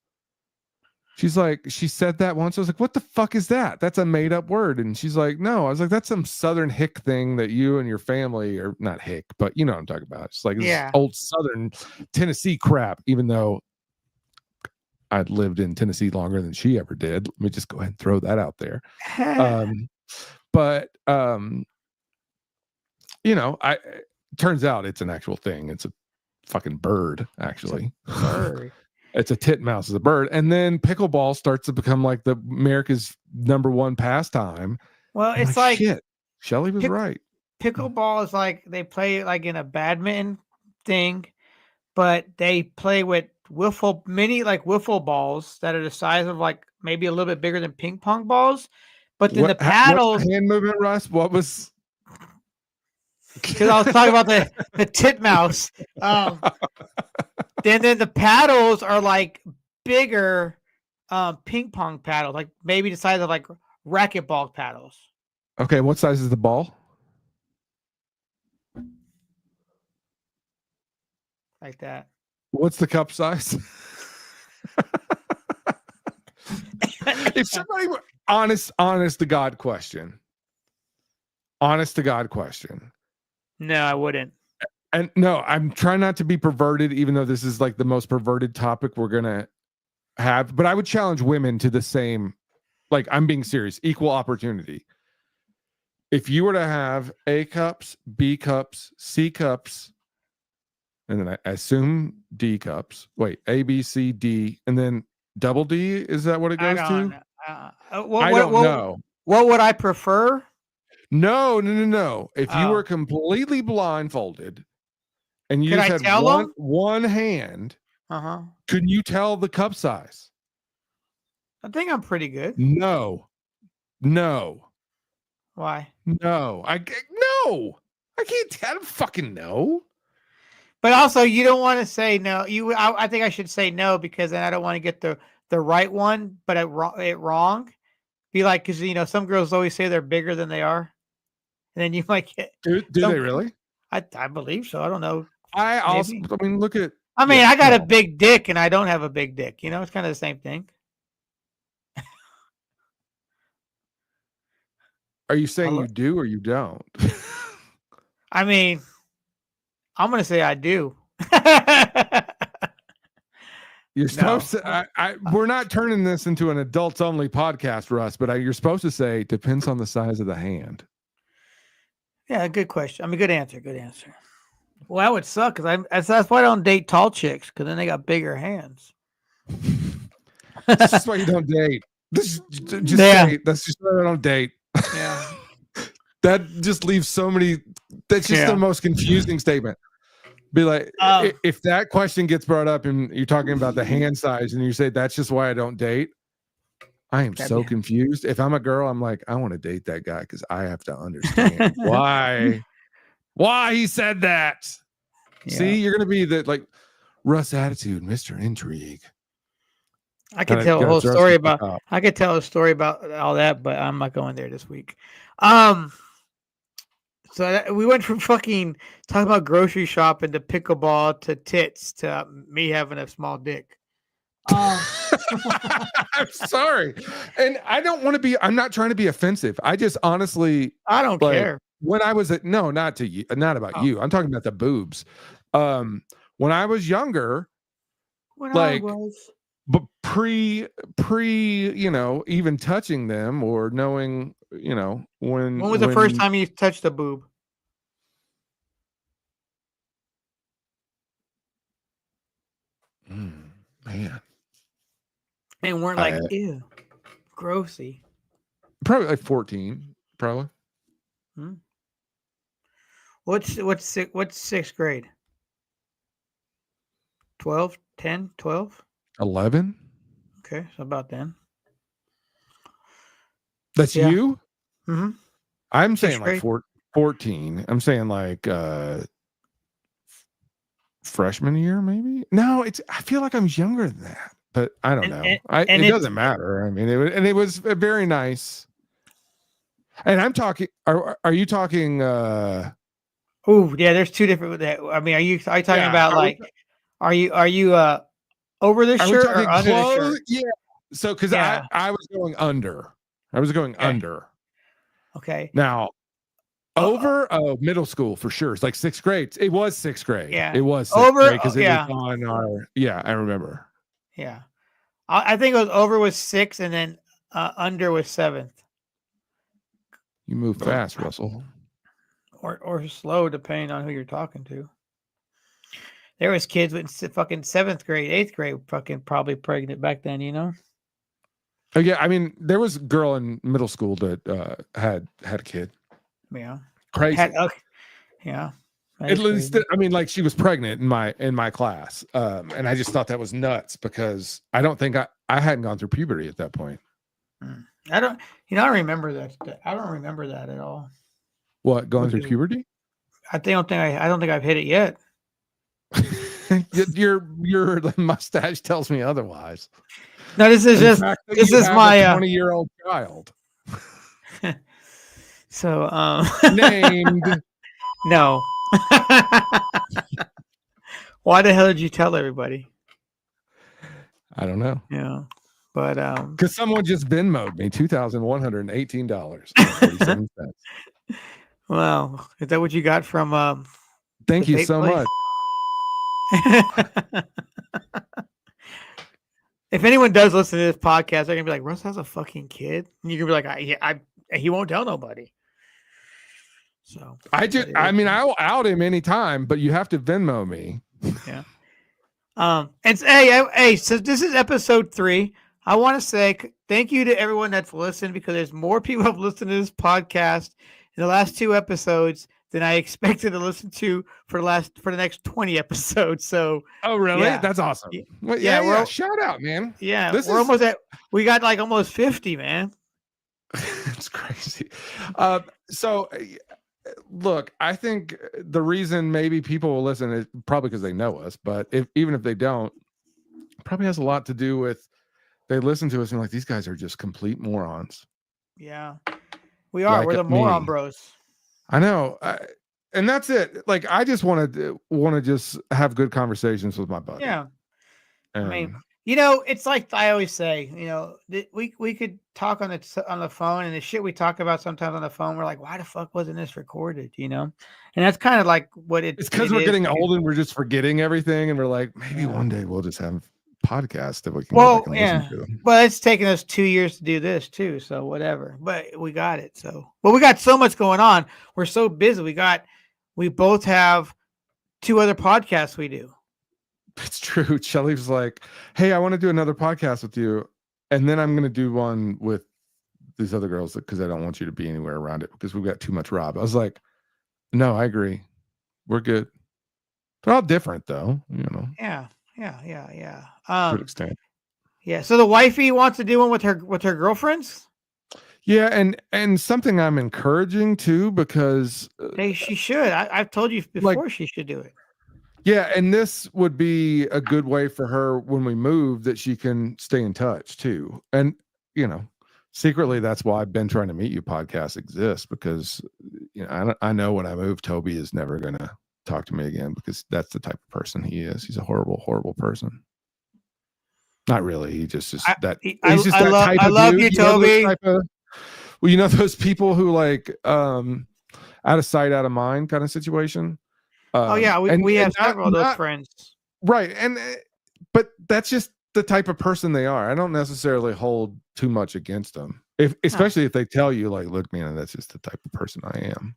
She's like, she said that once. I was like, what the fuck is that? That's a made up word. And she's like, no. I was like, that's some Southern hick thing that you and your family are not hick, but you know what I'm talking about. It's like this old Southern Tennessee crap, even though I'd lived in Tennessee longer than she ever did. Let me just go ahead and throw that out there. You know, turns out it's an actual thing. It's a fucking bird, actually. It's a bird. It's a titmouse, is a bird. And then pickleball starts to become like the America's #1 pastime. Well, it's like shit. Shelley was right. Pickleball is like they play like in a badminton thing, but they play with wiffle balls that are the size of like maybe a little bit bigger than ping pong balls. But then the paddles. What's the hand movement, Russ? What was? Because I was talking about the titmouse. Then the paddles are like bigger ping pong paddles, like maybe the size of like racquetball paddles. Okay, what size is the ball? Like that. What's the cup size? If somebody honest to God question. Honest to God question. No, I wouldn't. And no, I'm trying not to be perverted, even though this is like the most perverted topic we're gonna have. But I would challenge women to the same, like I'm being serious, equal opportunity. If you were to have A cups, B cups, C cups, and then I assume D cups. Wait, A, B, C, D, and then double D. Is that what it goes to? I don't know. What would I prefer? No. If you were completely blindfolded and you just had one hand, couldn't you tell the cup size? I think I'm pretty good. No. Why? No. I can't. I don't fucking know. But also, you don't want to say no. I think I should say no because then I don't want to get the right one, but it wrong. Be like, because you know, some girls always say they're bigger than they are, and then you might get. Do they really? I believe so. I don't know. I mean, look at. I mean, I got a big dick, and I don't have a big dick. You know, it's kind of the same thing. Are you saying you do or you don't? I mean, I'm going to say I do. You're supposed to. We're not turning this into an adults only podcast, Russ. But you're supposed to say depends on the size of the hand. Yeah, good question. I mean, good answer. Good answer. Well, that would suck because that's why I don't date tall chicks because then they got bigger hands. That's just why you don't date. Just Yeah. say that's just why I don't date. Yeah. That just leaves so many. That's just the most confusing statement. Be like, if that question gets brought up and you're talking about the hand size, and you say that's just why I don't date. I am so confused. If I'm a girl, I'm like, I want to date that guy because I have to understand why he said that. Yeah. See, you're gonna be the like Russ attitude, Mr. Intrigue. I could tell a whole story about. I could tell a story about all that, but I'm not going there this week. So we went from fucking talking about grocery shopping to pickleball to tits to me having a small dick. I'm sorry, and I don't want to be. I'm not trying to be offensive. I just honestly, I don't care. When I was not to you, not about you. I'm talking about the boobs. When I was younger, but pre, even touching them or knowing, when was the first time you touched a boob? Man. And weren't like, ew, grossy. Probably like 14, probably. What's sixth grade? 12, 10, 12? 11? Okay, so about then. That's you? Mm-hmm. I'm saying like 14. I'm saying like freshman year, maybe? No, I feel like I'm younger than that, but I don't know. It doesn't matter. I mean, it was very nice. And I'm talking. Are you talking? Oh yeah, there's two different. I mean, are you talking about like? Are you over the shirt or under the shirt? Yeah. So because I was going under. I was going under. Okay. Now. Over middle school for sure. It's like 6th grade. It was 6th grade. Yeah, it was 6th grade because it was on our. Yeah, I remember. Yeah, I think it was over was 6th, and then under was 7th. You move fast, Russell. Or slow, depending on who you're talking to. There was kids with fucking 7th grade, 8th grade, fucking probably pregnant back then. Oh yeah, I mean, there was a girl in middle school that had a kid. Yeah, crazy. Yeah, at least I mean, like she was pregnant in my class, and I just thought that was nuts because I don't think I hadn't gone through puberty at that point. I don't, I remember that. I don't remember that at all. What, going through puberty? I don't think I've hit it yet. Your mustache tells me otherwise. No, this is my 20-year-old child. So, named. No. Why the hell did you tell everybody? I don't know. Yeah, but because someone just Venmo'd me $2,118.47. Wow, is that what you got from? Thank you so much. If anyone does listen to this podcast, they're gonna be like, "Russ has a fucking kid," and you're gonna be like, he won't tell nobody." So I'll out him anytime, but you have to Venmo me. Yeah. And hey, so this is episode 3. I want to say thank you to everyone that's listened because there's more people have listened to this podcast in the last 2 episodes than I expected to listen to for the next 20 episodes. So, oh really? Yeah. That's awesome. Well, yeah. Shout out, man. Yeah, almost at. We got like almost 50, man. It's crazy. So, look, I think the reason maybe people will listen is probably because they know us, but even if they don't, it probably has a lot to do with they listen to us and like these guys are just complete morons. Yeah, we are. We're the Moron Bros. I know, and that's it. Like, I just want to just have good conversations with my buddy. Yeah, I mean, it's like I always say, we could talk on the phone, and the shit we talk about sometimes on the phone, we're like, why the fuck wasn't this recorded? And that's kind of like what it's because we're getting old and we're just forgetting everything, and we're like, maybe one day we'll just have podcasts that we can. Well, yeah, but it's taken us 2 years to do this too, so whatever. But we got it. So, but we got so much going on. We're so busy. We both have 2 other podcasts we do. It's true. Shelly was like, "Hey, I want to do another podcast with you, and then I'm going to do one with these other girls because I don't want you to be anywhere around it because we've got too much Rob." I was like, "No, I agree. We're good. They're all different, though. You know, Yeah, yeah. to an extent." Yeah. So the wifey wants to do one with her girlfriends. Yeah, and something I'm encouraging too because, Hey, she should. I've told you like, before she should do it. yeah, and this would be a good way for her when we move that she can stay in touch too. And you know, secretly, that's why I've been trying to meet you. Podcasts exist because I know when I move, Toby is never going to talk to me again because that's the type of person he is. He's a horrible, horrible person. Not really. He just is that. He's just that type of dude. I love you, Toby. Well, you know those people who like out of sight, out of mind kind of situation. Oh yeah, we have several of those friends. Right, and but that's just the type of person they are. I don't necessarily hold too much against them, especially if they tell you, like, "Look, man, that's just the type of person I am."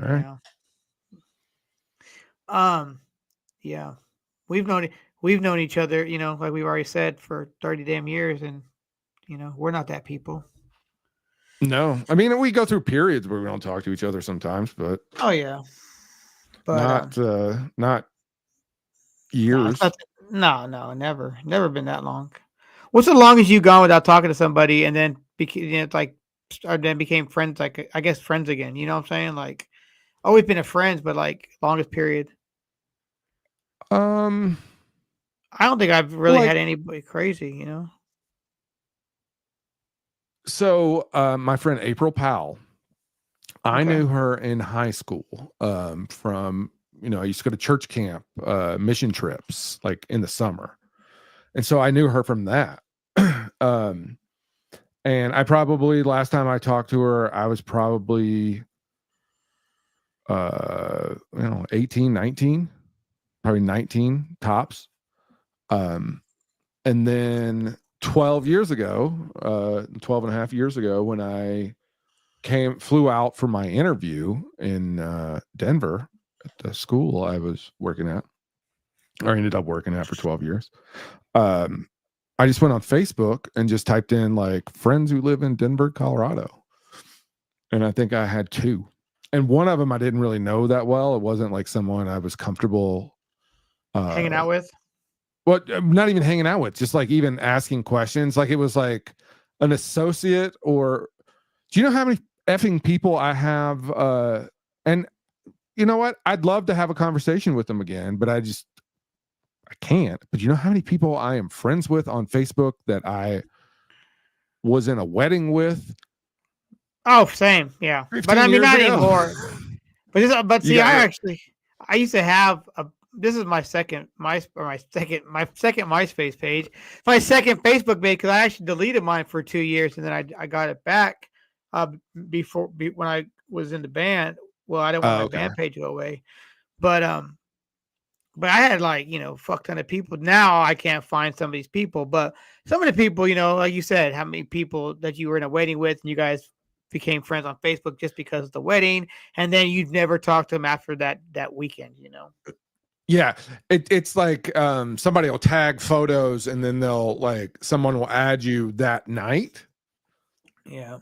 All right. Yeah, we've known each other, like we've already said, for 30 damn years, and we're not that people. No, I mean, we go through periods where we don't talk to each other sometimes, but oh yeah, but not years. No, never been that long. What's the longest you've gone without talking to somebody and then became friends? Like, I guess friends again. You know what I'm saying? Like, always been a friends, but like longest period. I don't think I've really had anybody crazy. So, my friend April Powell, I knew her in high school from, I used to go to church camp, mission trips, like in the summer. And so I knew her from that. And I probably, last time I talked to her, I was probably, 18, 19, probably 19 tops. And then 12 years ago, 12 and a half years ago, when I flew out for my interview in Denver at the school I was working at, or ended up working at for 12 years. I just went on Facebook and just typed in like friends who live in Denver, Colorado. And I think I had 2. And one of them I didn't really know that well. It wasn't like someone I was comfortable hanging out with. Well, not even hanging out with, just like even asking questions. Like it was like an associate, or do you know how many effing people I have? And you know what? I'd love to have a conversation with them again, but I can't. But you know how many people I am friends with on Facebook that I was in a wedding with? Oh, same. Yeah. But I mean, not anymore. But see, I used to have this is my second MySpace page, my second Facebook page, because I actually deleted mine for 2 years and then I got it back when I was in the band. Well, I didn't want my band page to go away, but I had like fuck ton of people. Now I can't find some of these people, but some of the people, like you said, how many people that you were in a wedding with and you guys became friends on Facebook just because of the wedding, and then you'd never talk to them after that weekend. Yeah, it's like somebody will tag photos and then someone will add you that night. Yeah,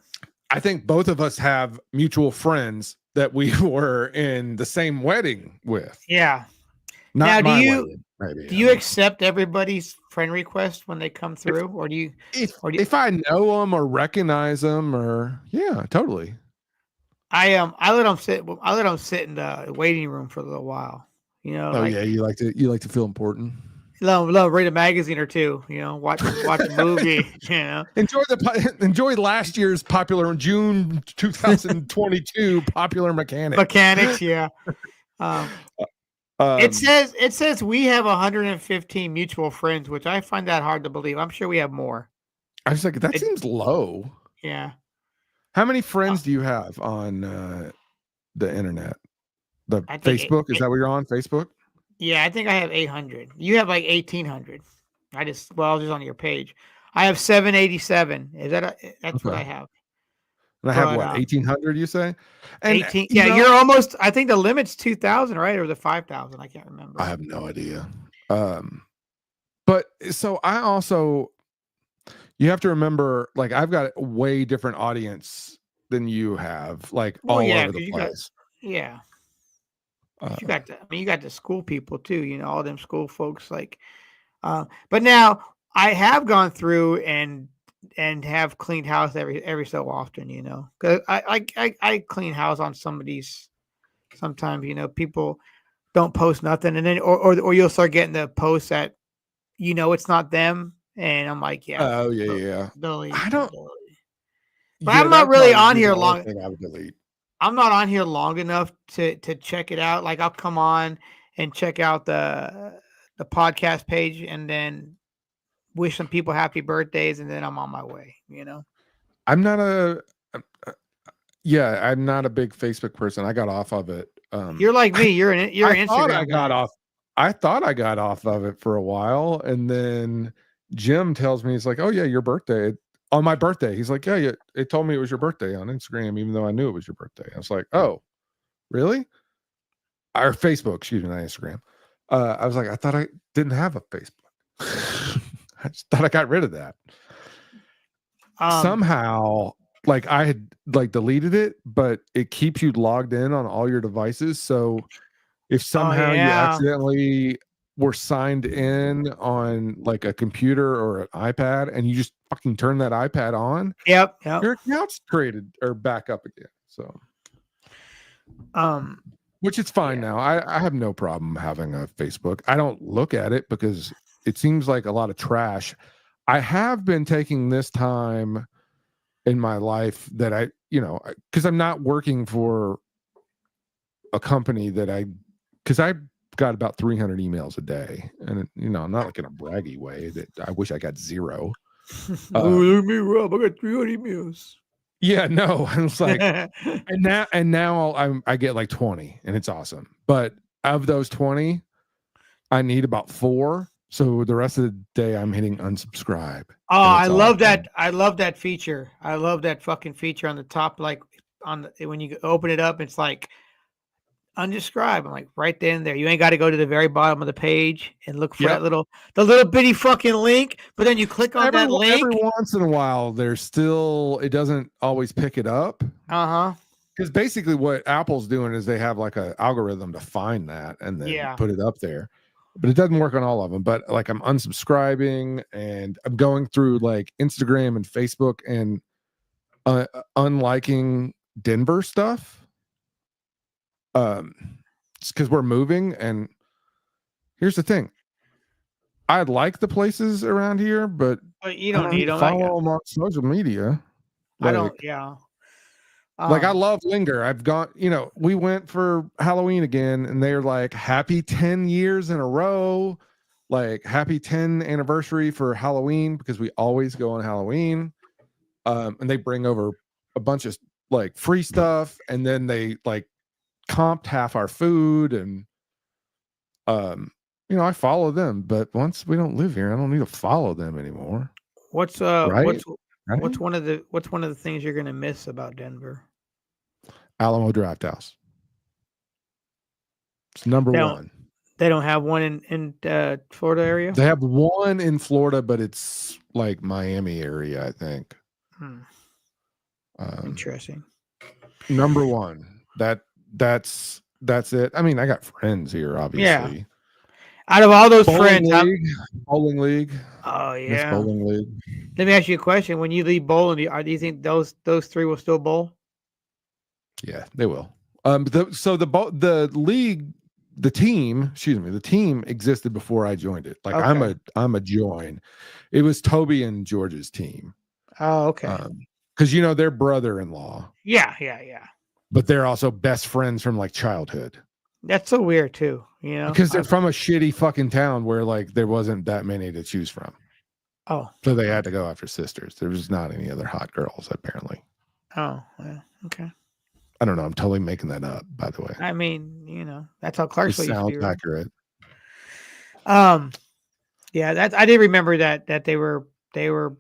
I think both of us have mutual friends that we were in the same wedding with. Yeah. Not now, do you accept everybody's friend request when they come through, or do you? If I know them or recognize them, or yeah, totally. I let them sit. I let them sit in the waiting room for a little while. Yeah, you like to feel important. Love read a magazine or two. Watch a movie. Enjoy last year's popular June 2022 popular mechanics. Yeah. It says we have 115 mutual friends, which I find that hard to believe. I'm sure we have more. I was like, that seems low. Yeah. How many friends do you have on the internet? The Facebook? Is that what you're on? Facebook? Yeah, I think I have 800. You have like 1,800. I was just on your page. I have 787. That's what I have. And I have what, 1,800? You say? And 18. Yeah, you're almost. I think the limit's 2,000, right, or the 5,000? I can't remember. I have no idea. But so I also, you have to remember, like, I've got a way different audience than you have, like, Well, all yeah, over the because place. yeah, 'cause you Uh, got the, I mean, you got the school people too. All them school folks. Like, but now I have gone through and have cleaned house every so often. Because I clean house on some of these. Sometimes people don't post nothing, and then or you'll start getting the posts that it's not them, and I'm like, yeah, oh yeah, yeah. delete, I don't. delete. But Yeah, I'm not that really probably would on be here the only long. thing I would delete. I'm not on here long enough to check it out. Like I'll come on and check out the podcast page, and then wish some people happy birthdays, and then I'm on my way. I'm not a. uh, Yeah, I'm not a big Facebook person. I got off of it. You're like me. You're I an thought I Instagram got guy. off. I thought I got off of it for a while, and then Jim tells me, he's like, "Oh yeah, your birthday on my birthday." He's like, "Yeah, yeah, it told me it was your birthday on Instagram, even though I knew it was your birthday." I was like, "Oh, really?" Or Facebook, excuse me, not Instagram. I was like, I thought I didn't have a Facebook. I just thought I got rid of that. Um. Somehow, like I had like deleted it, but it keeps you logged in on all your devices. So if Oh somehow you yeah. accidentally were signed in on like a computer or an iPad and you just fucking turn that iPad on, Yep. Yep. your account's created or back up again. So, Um. which it's fine Yeah. now. I have no problem having a Facebook. I don't look at it because it seems like a lot of trash. I have been taking this time in my life that I, because I'm not working for a company because I got about 300 emails a day, and not like in a braggy way that I wish I got zero. Oh, look at me, Rob. I got 300 emails. Yeah, no, I was like, and now I get like 20, and it's awesome. But of those 20, I need about 4. So the rest of the day, I'm hitting unsubscribe, Oh, and I it's love awesome. that. I love that feature. I love that fucking feature on the top, like when you open it up, it's like unsubscribe. I'm like right then and there. You ain't got to go to the very bottom of the page and look for Yep. the little bitty fucking link. But then you click on that Every link. once in a while, it doesn't always pick it up. Uh-huh. Because basically what Apple's doing is they have like an algorithm to find that and then Yeah. put it up there. But it doesn't work on all of them. But like I'm unsubscribing and I'm going through like Instagram and Facebook and unliking Denver stuff. It's because we're moving. And here's the thing. I like the places around here, but But you I don't don't need need to them. follow them on social media. I don't. Like, Yeah. Like I love Linger. I've gone, we went for Halloween again and they're like happy 10 years in a row, like happy 10 anniversary for Halloween because we always go on Halloween. And they bring over a bunch of like free stuff and then they like comped half our food and I follow them, but once we don't live here, I don't need to follow them anymore. What's Right? what's one of the things you're gonna miss about Denver? Alamo Draft House. It's number They don't. one. They don't have one in Florida area. They have one in Florida, but it's like Miami area, I think. Interesting. Number one. That's it. I mean, I got friends here, obviously. Yeah. Out of all those Bowling friends, bowling league. oh Miss yeah. bowling league. Let me ask you a question. When you leave bowling, do you think those three will still bowl? Yeah, they will. The league, the team existed before I joined it. Like Okay. I'm a join. It was Toby and George's team. Oh, okay. Because they're brother-in-law. Yeah. But they're also best friends from like childhood. That's so weird too. Because they're from a shitty fucking town where like there wasn't that many to choose from. Oh. So they had to go after sisters. There was not any other hot girls, apparently. Oh, yeah. Okay. I don't know. I'm totally making that up, by the way. I mean, that's how Clarksville used to be. Sounds accurate. Yeah, I did remember that they were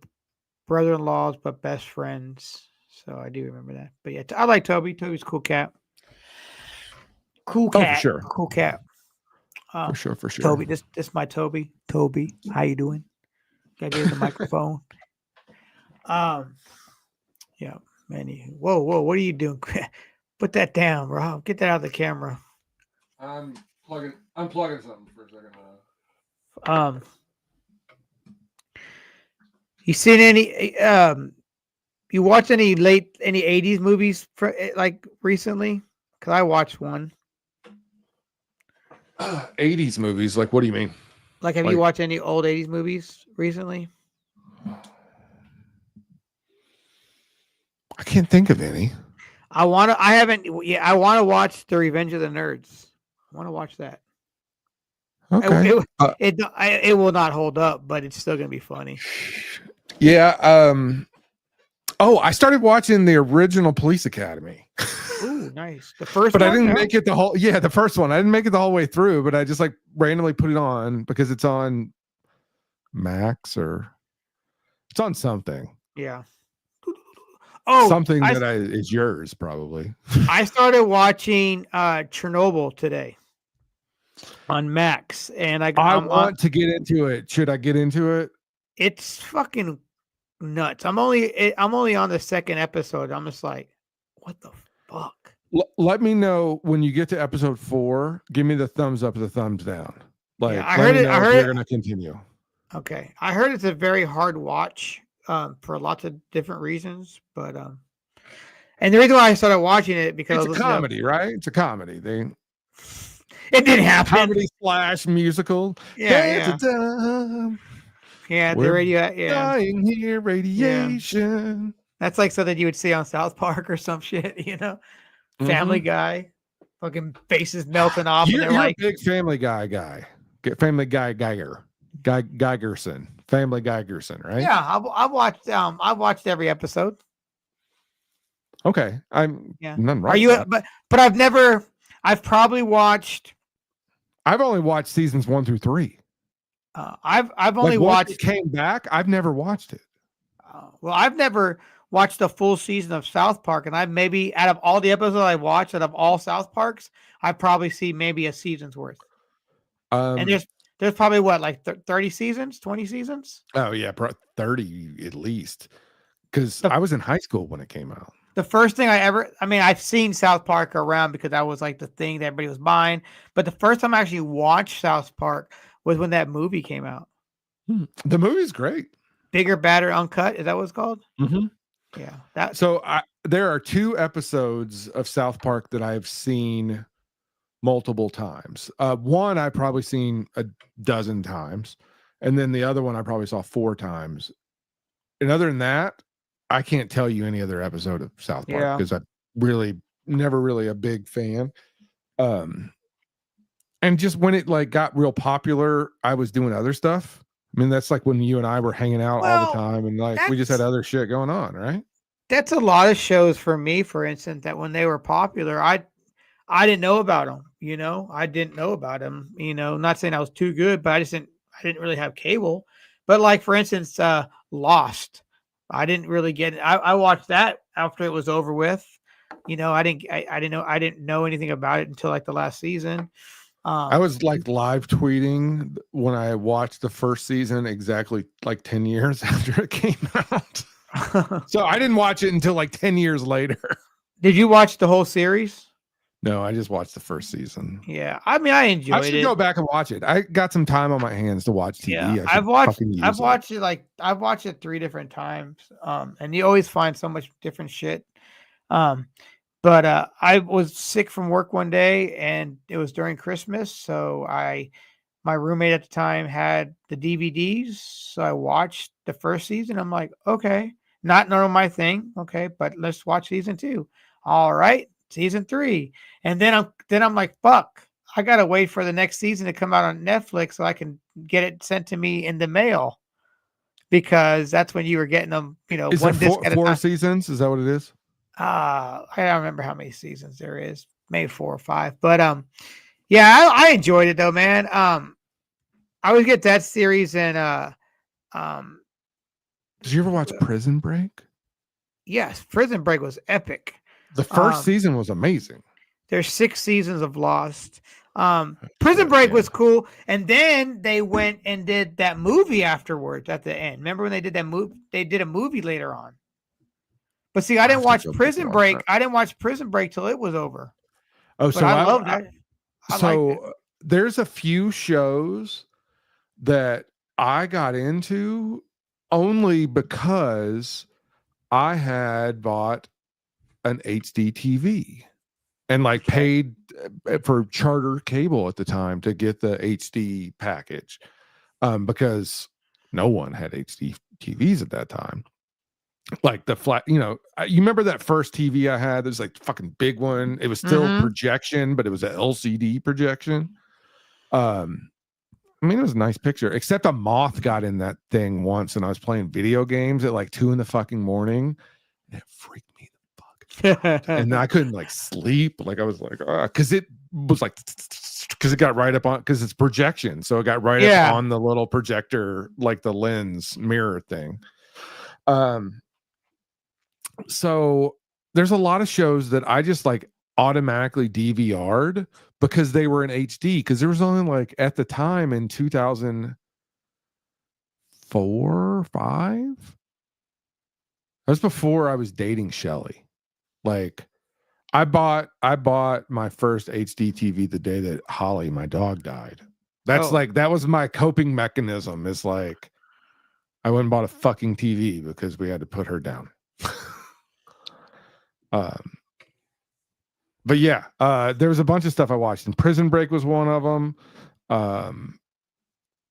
brother-in-laws but best friends. So I do remember that. But yeah, I like Toby. Toby's a cool cat. Cool cat. Oh, for sure. Cool cat. For sure. Toby, this my Toby. Toby, how you doing? Gotta give the microphone. Um, yeah, man. Whoa, what are you doing? Put that down, Rob. Get that out of the camera. I'm unplugging something for a second. Um, you seen any? You watch any 80s movies for like recently? Because I watched one. 80s movies, like what do you mean? Like, have you watched any old 80s movies recently? I can't think of any. I want to watch The Revenge of the Nerds. I want to watch that. Okay. It will not hold up, but it's still gonna be funny. Yeah. Oh, I started watching the original Police Academy. Ooh, nice. The first but one, I didn't make it the whole. Yeah, the first one. I didn't make it the whole way through, but I just like randomly put it on because it's on Max or it's on something. Yeah. Oh, something that is yours probably. I started watching Chernobyl today on Max, and I want to get into it. Should I get into it? It's fucking nuts. I'm only on the second episode. I'm just like, what the fuck? Let me know when you get to episode 4. Give me the thumbs up or the thumbs down. Like, yeah, I heard you're gonna continue. Okay, I heard it's a very hard watch for lots of different reasons, but and the reason why I started watching it because it's a comedy, right? It's a comedy. It didn't happen. Comedy / musical. Yeah. Yeah, the radio. Yeah, dying here, radiation. Yeah. That's like something you would see on South Park or some shit, you know. Family Guy, fucking faces melting off. You're like a big Family Guy guy. Get Family Guy Geigerson. Family Geigerson, right? Yeah, I've watched every episode. Okay, I'm none right. Are you? But I've probably watched. I've only watched seasons 1 through 3. I've only watched. It came back. I've never watched it. Well, I've never watched a full season of South Park, and I've maybe out of all the episodes I watched out of all South Parks, I probably see maybe a season's worth. And there's probably what, like 30 seasons, 20 seasons? Oh yeah, 30 at least. Because I was in high school when it came out. The first thing I've seen South Park around because that was like the thing that everybody was buying. But the first time I actually watched South Park was when that movie came out. The movie's great. Bigger, Badder, Uncut. Is that what it's called? Mm-hmm. Yeah. So there are 2 episodes of South Park that I've seen multiple times. One I've probably seen a dozen times. And then the other one I probably saw 4 times. And other than that, I can't tell you any other episode of South Park because I'm really never really a big fan. And just when it like got real popular, I was doing other stuff. I mean, that's like when you and I were hanging out all the time and like we just had other shit going on, right? That's a lot of shows for me, for instance, that when they were popular, I didn't know about them, you know. I didn't know about them, you know, not saying I was too good, but I didn't really have cable. But like for instance, Lost. I didn't really get it. I watched that after it was over with. You know, I didn't know anything about it until like the last season. I was like live tweeting when I watched the first season exactly like 10 years after it came out. So I didn't watch it until like 10 years later. Did you watch the whole series? No, I just watched the first season. Yeah, I mean, I enjoyed it. I should go back and watch it. I got some time on my hands to watch TV. Yeah, I've watched it 3 different times. And you always find so much different shit. But I was sick from work one day, and it was during Christmas, so my roommate at the time had the DVDs, so I watched the first season. I'm like, okay, not normal my thing, okay, but let's watch season 2. All right. Season 3, and then I'm like, fuck, I gotta wait for the next season to come out on Netflix so I can get it sent to me in the mail, because that's when you were getting them, you know. Is one there disc at a 4 time. seasons? Is that what it is? I don't remember how many seasons there is, maybe 4 or 5, but yeah, I enjoyed it though, man. I always get that series, and did you ever watch Prison Break? Yes, Prison Break was epic. The first season was amazing. There's 6 seasons of Lost. Prison Shit, Break yeah. was cool, and then they went and did that movie afterwards at the end. Remember when they did that movie? They did a movie later on. But see, I I didn't have to watch go back and Prison watch Break. that. I didn't watch Prison Break till it was over. Oh, But so I loved it. I liked it. there's a few shows that I got into only because I had bought an HD TV and like Okay. paid for charter cable at the time to get the HD package, because no one had HD TVs at that time. Like the flat, you remember that first TV I had? There's like fucking big one. It was still Mm-hmm. projection, but it was an LCD projection. I mean, it was a nice picture, except a moth got in that thing once, and I was playing video games at like 2 a.m. and it freaked me the fuck out. And I couldn't like sleep. Like I was like, because it was like, because it got right up on, because it's projection, so it got right up on the little projector, like the lens mirror thing. So there's a lot of shows that I just like automatically DVR'd because they were in HD, because there was only like at the time in 2004, 5. That was before I was dating Shelly. Like I bought my first HD TV the day that Holly, my dog, died. That's like, that was my coping mechanism. Is like I went and bought a fucking TV because we had to put her down. But yeah, there was a bunch of stuff I watched, and Prison Break was one of them.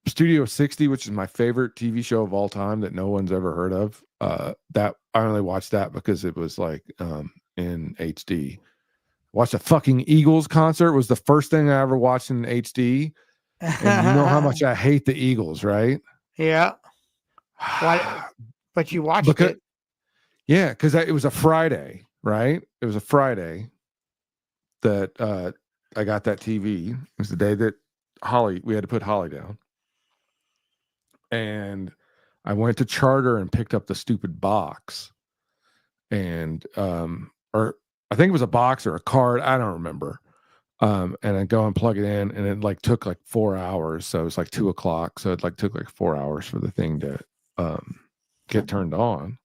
Studio 60, which is my favorite TV show of all time that no one's ever heard of. That I only watched that because it was like in HD. Watched a fucking Eagles concert. Was the first thing I ever watched in HD. And you know how much I hate the Eagles, right? Yeah. Why? But you watched it. Yeah, because it was a Friday, right? It was a Friday that I got that TV. It was the day that we had to put Holly down. And I went to Charter and picked up the stupid box. And or I think it was a box or a card, I don't remember. And I go and plug it in, and it like took like 4 hours. So it was like 2 o'clock. So it like took like 4 hours for the thing to get turned on.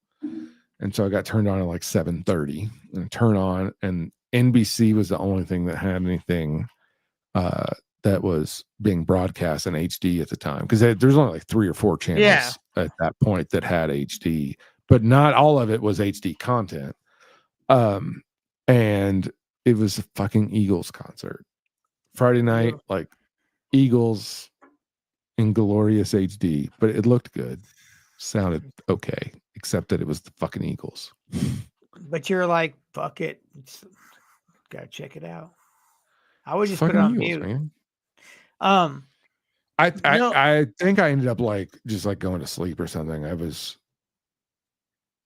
And so I got turned on at like 7:30 and turn on, and NBC was the only thing that had anything that was being broadcast in HD at the time, because there's only like 3 or 4 channels at that point that had HD, but not all of it was HD content. And it was a fucking Eagles concert Friday night, like Eagles in glorious HD, but it looked good, sounded okay, except that it was the fucking Eagles. But you're like, fuck it, gotta check it out. I would just put it on Eagles, mute, man. I think I ended up like just like going to sleep or something.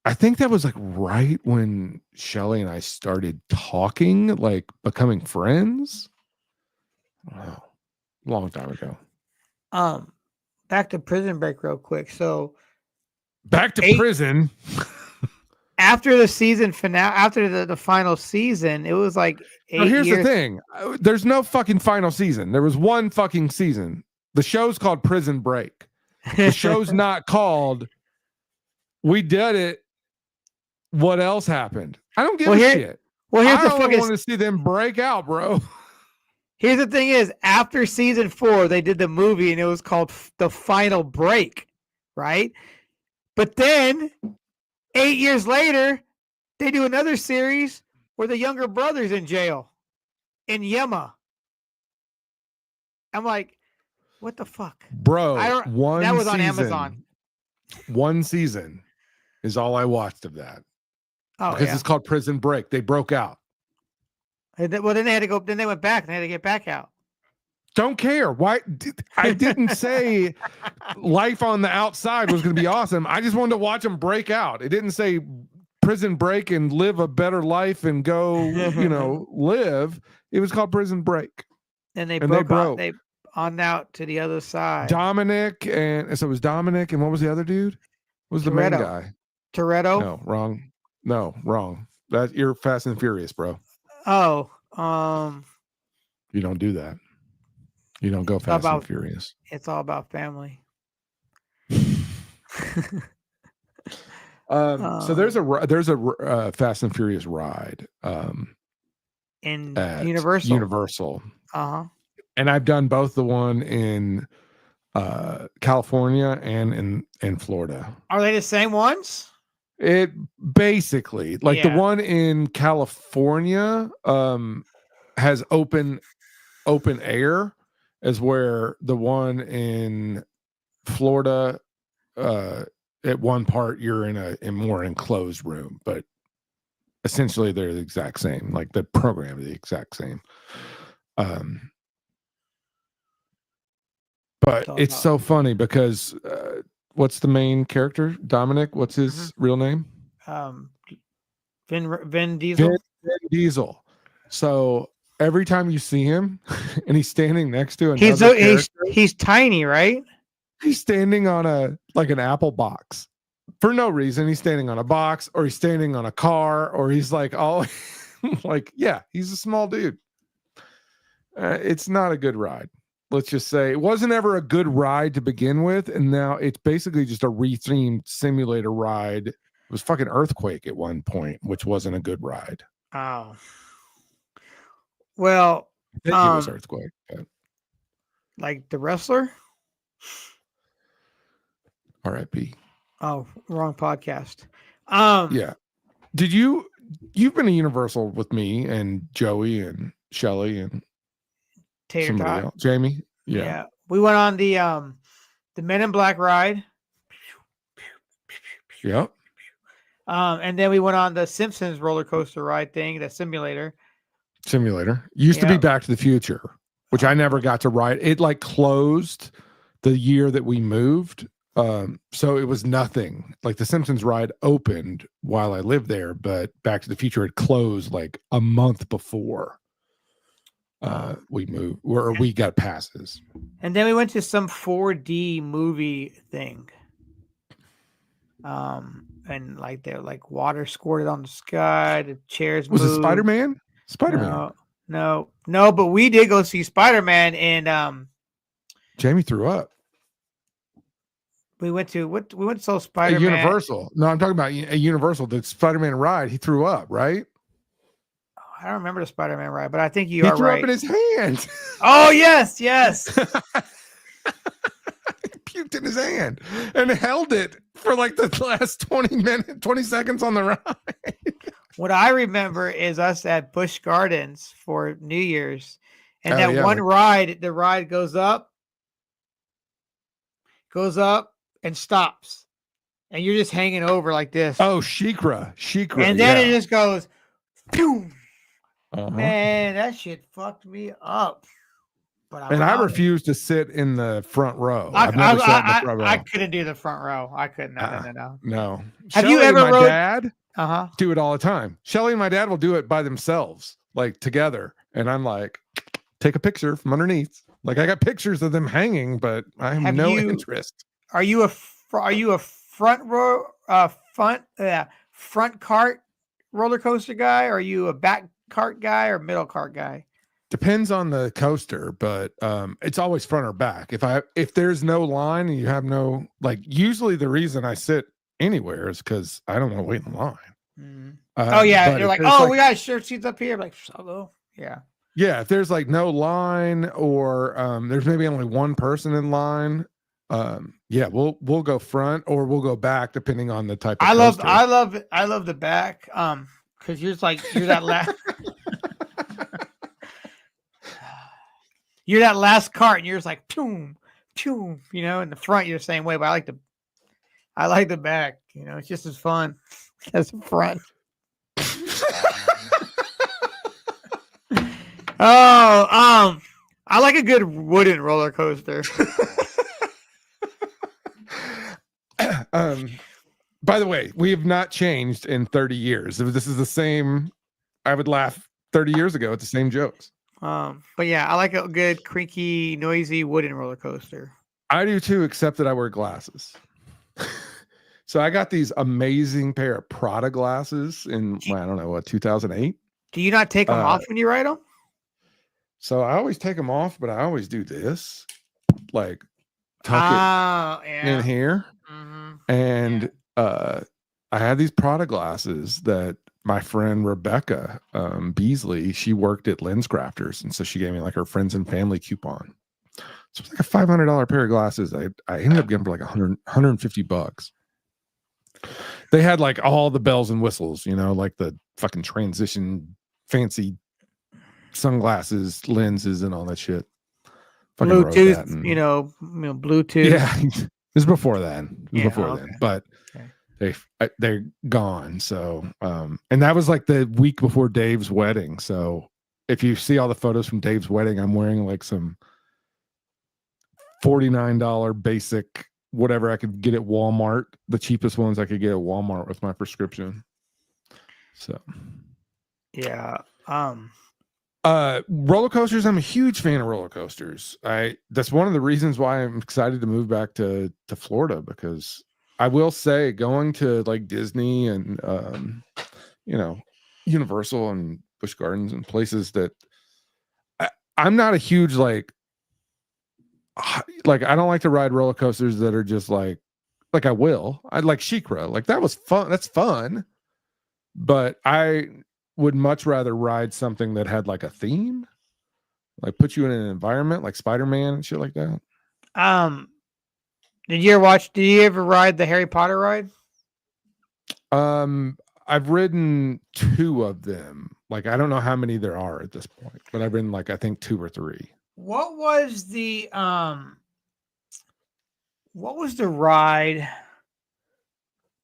I think that was like right when Shelly and I started talking, like becoming friends. Wow, long time ago. Back to Prison Break real quick. So back to prison. After the season finale, after the final season, it was like 8 years. Here's the thing. There's no fucking final season. There was one fucking season. The show's called Prison Break. The show's not called We Did It. What else happened? I don't give a shit. Well, here's I only want to see them break out, bro. Here's the thing is, after season 4, they did the movie, and it was called The Final Break, right? But then 8 years later, they do another series where the younger brother's in jail in Yema. I'm like, what the fuck? Bro, that was on Amazon. One season is all I watched of that. Oh, because it's called Prison Break. They broke out. Well, then they had to go. Then they went back. They had to get back out. Don't care. Why? I didn't say life on the outside was going to be awesome. I just wanted to watch them break out. It didn't say Prison Break and live a better life and go, live. It was called Prison Break. And they broke. They on out to the other side. Dominic, and so it was Dominic, and what was the other dude? What was the main guy? Toretto? No, wrong. No, wrong. You're Fast and Furious, bro. Oh, you don't do that. You don't go It's all Fast and about Furious. it's all about family. So there's a Fast and Furious ride In at Universal. Universal, Uh-huh. and I've done both the one in California and in Florida. Are they the same ones? It basically, like the Yeah. one in California has open air, as where the one in Florida at one part you're in a more enclosed room, but essentially they're the exact same. Like the program is the exact same. But it's so funny because what's the main character? Dominic, what's his real name? Vin Diesel. Vin Diesel. So every time you see him and he's standing next to He's another character, he's tiny, right? he's standing on an apple box for no reason. He's standing on a box, or he's standing on a car, or he's like, oh, like, yeah, he's a small dude. It's not a good ride. Let's just say it wasn't ever a good ride to begin with, and now it's basically just a rethemed simulator ride. It was fucking Earthquake at one point, which wasn't a good ride. Oh. Well, I think it was Earthquake. But... like the wrestler? R.I.P. Oh, wrong podcast. Yeah. You've been to Universal with me and Joey and Shelly and Tater somebody Tot. else. Jamie. Yeah. We went on the Men in Black ride. Yep. And then we went on the Simpsons roller coaster ride thing, the simulator. Used to be Back to the Future, which I never got to ride. It like closed the year that we moved. So it was nothing. Like the Simpsons ride opened while I lived there, but Back to the Future had closed like a month before we moved, or we got passes. And then we went to some 4D movie thing. And like they're like water squirted on the sky, the chairs was moved. it Spider-Man? Spider-Man. No, but we did go see Spider-Man, and Jamie threw up. We went to Spider-Man. Universal. No, I'm talking about a Universal. The Spider-Man ride. He threw up, right? I don't remember the Spider-Man ride, but I think he are threw right. up in his hand. Oh yes. He puked in his hand and held it for like the last 20 seconds on the ride. What I remember is us at Busch Gardens for New Year's, and one ride, the ride goes up and stops, and you're just hanging over like this. Oh, Shikra, and then it just goes, boom. Man, that shit fucked me up. But I refuse to sit in the front row. I've never sat in the front row. I couldn't do the front row. I couldn't. No. Have you ever rode? Dad do it all the time. Shelly and my dad will do it by themselves, like together, and I'm like, take a picture from underneath. Like I got pictures of them hanging, but I have no interest. Are you a front row front cart roller coaster guy? Or are you a back cart guy or middle cart guy? Depends on the coaster, but it's always front or back. If there's no line and you have no, like, usually the reason I sit anywhere is because I don't want to wait in line. You're like, oh, we got shirt seats up here. Like, hello. Yeah. Yeah, if there's like no line, or there's maybe only one person in line, we'll go front or we'll go back depending on the type of coaster. I love the back because you're that last you're that last cart and you're just like boom, boom, in the front you're the same way, but I like the back, it's just as fun as the front. I like a good wooden roller coaster. By the way, we have not changed in 30 years. If this is the same, I would laugh 30 years ago at the same jokes. But yeah, I like a good creaky, noisy wooden roller coaster. I do too, except that I wear glasses. So I got these amazing pair of Prada glasses in, I don't know, 2008. Do you not take them off when you ride them? So I always take them off, but I always do this, like tuck it in here. Mm-hmm. And I had these Prada glasses that my friend Rebecca Beasley, she worked at Lens Crafters, and so she gave me like her friends and family coupon. So it was like a $500 pair of glasses. I ended up getting for like $150. They had like all the bells and whistles, you know, like the fucking transition, fancy sunglasses, lenses, and all that shit. Fucking wrote Bluetooth, that and, Bluetooth. yeah, it was before then. It was before okay. then, but okay. they're gone. So, and that was like the week before Dave's wedding. So, if you see all the photos from Dave's wedding, I'm wearing like some $49 basic whatever I could get at Walmart, the cheapest ones I could get at Walmart with my prescription. So, yeah. Roller coasters, I'm a huge fan of roller coasters. That's one of the reasons why I'm excited to move back to Florida, because I will say going to like Disney and Universal and Busch Gardens and places that I'm not a huge like I don't like to ride roller coasters that are just like I will. I'd like Shikra. Like that was fun. That's fun. But I would much rather ride something that had like a theme, like put you in an environment like Spider-Man and shit like that. Did you ever ride the Harry Potter ride? I've ridden 2 of them. Like I don't know how many there are at this point, but I've ridden like I think 2 or 3. What was the ride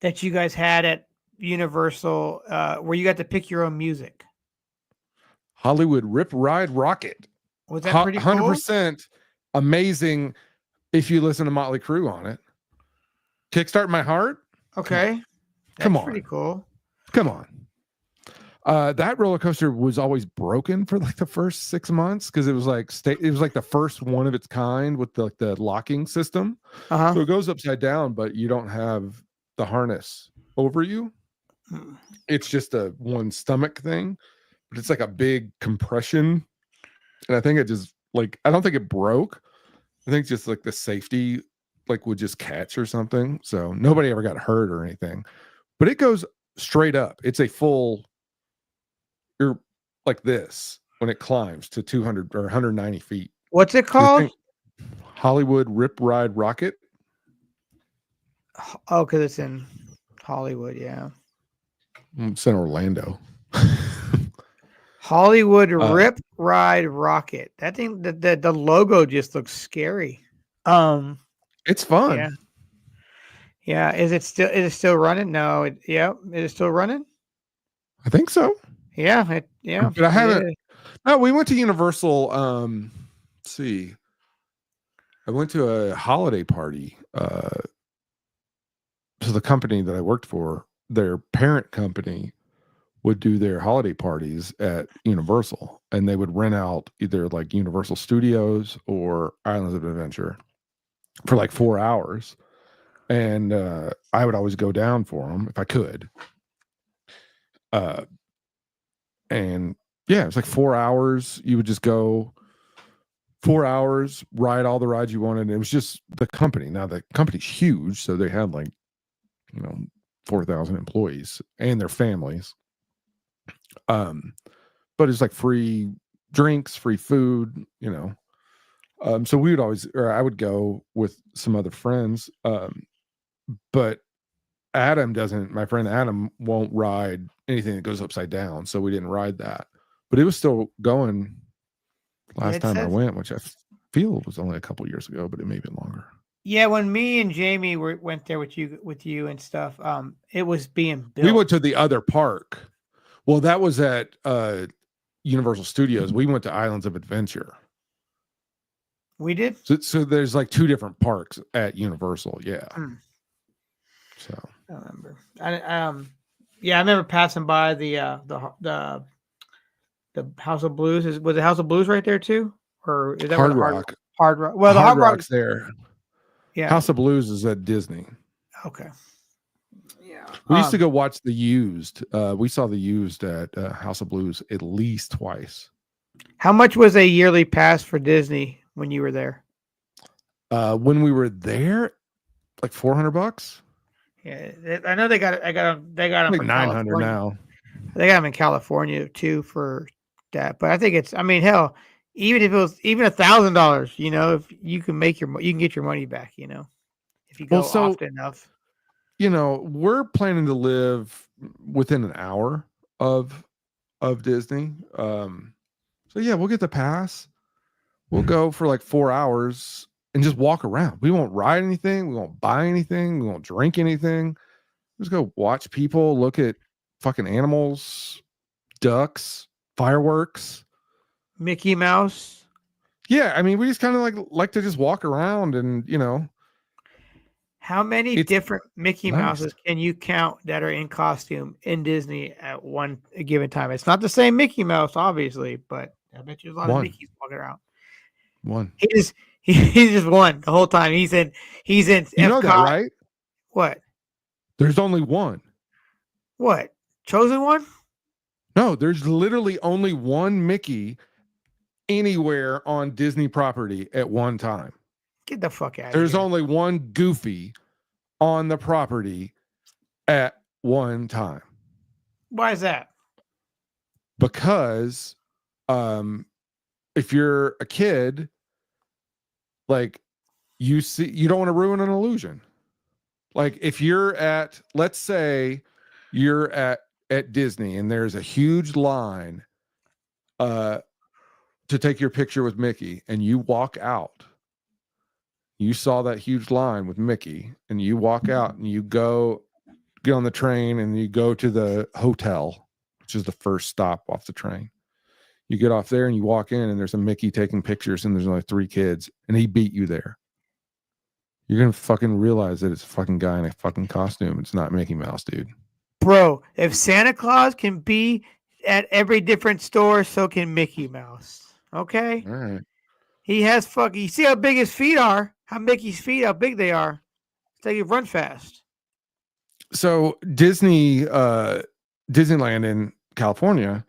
that you guys had at Universal where you got to pick your own music? Hollywood Rip Ride Rocket. Was that pretty cool? 100% amazing if you listen to Motley Crue on it. Kickstart My Heart. Okay. Come on. Pretty cool. Come on. That roller coaster was always broken for like the first 6 months because it was like the first one of its kind with the locking system. Uh-huh. So it goes upside down, but you don't have the harness over you. It's just a one stomach thing, but it's like a big compression. And I think it just I don't think it broke. I think just like the safety would just catch or something. So nobody ever got hurt or anything, but it goes straight up. It's a full, you're like this when it climbs to 200 or 190 feet. What's it called? Hollywood Rip Ride Rocket. Oh, because it's in Hollywood, yeah. It's in Orlando. Hollywood Rip Ride Rocket. That thing, the logo just looks scary. It's fun. Yeah. Yeah. Is it still running? No. Is it still running? I think so. Yeah. But I haven't. No, we went to Universal. Let's see. I went to a holiday party. So the company that I worked for, their parent company, would do their holiday parties at Universal, and they would rent out either like Universal Studios or Islands of Adventure for like 4 hours. And I would always go down for them if I could. And yeah, it was like 4 hours. You would just go 4 hours, ride all the rides you wanted. And it was just the company. Now the company's huge, so they had 4,000 employees and their families. But it's like free drinks, free food, so we would always, or I would go with some other friends. But my friend Adam won't ride anything that goes upside down. So we didn't ride that, but it was still going last time I went, which I feel was only a couple years ago, but it may have been longer. Yeah. When me and Jamie went there with you and stuff, it was being built. We went to the other park. Well, that was at Universal Studios. We went to Islands of Adventure. We did. So there's like 2 different parks at Universal. Yeah. So I remember. I remember passing by the House of Blues. Was the House of Blues right there too, or is that Hard Rock? Hard Rock. Well, the Hard Rock's there. Yeah. House of Blues is at Disney. Okay. Yeah. We used to go watch The Used. We saw The Used at House of Blues at least twice. How much was a yearly pass for Disney when you were there? When we were there, like $400, Yeah, I know they got it. They got them like for 900 California. now. They got them in California too for that. But I think it's. I mean, hell, even if it was even $1,000, if you can you can get your money back. If you Well, go so often enough. we're planning to live within an hour of Disney. So yeah, we'll get the pass. We'll go for like 4 hours and just walk around. We won't ride anything. We won't buy anything. We won't drink anything. Just go watch people, look at fucking animals, ducks, fireworks. Mickey Mouse. Yeah, I mean, we just kind of like to just walk around and How many it's different Mickey nice. Mouses can you count that are in costume in Disney at one given time? It's not the same Mickey Mouse, obviously, but I bet you there's a lot of One, Mickeys walking around. one. He's just one the whole time. He's in You know that, Epcot. right? What? There's only one. What? Chosen one? No, there's literally only one Mickey anywhere on Disney property at one time. Get the fuck out of There's here. only one Goofy on the property at one time. Why is that? Because if you're a kid, like you don't want to ruin an illusion. Like if you're at, let's say you're at Disney and there's a huge line to take your picture with Mickey and you walk out. You saw that huge line with Mickey and you walk out and you go get on the train and you go to the hotel, which is the first stop off the train. You get off there and you walk in and there's a Mickey taking pictures and there's only 3 kids and he beat you there. You're going to fucking realize that it's a fucking guy in a fucking costume. It's not Mickey Mouse, dude. Bro, if Santa Claus can be at every different store, so can Mickey Mouse. Okay? All right. He has fucking. You see how big his feet are? How Mickey's feet, how big they are. So you run fast. So Disneyland in California,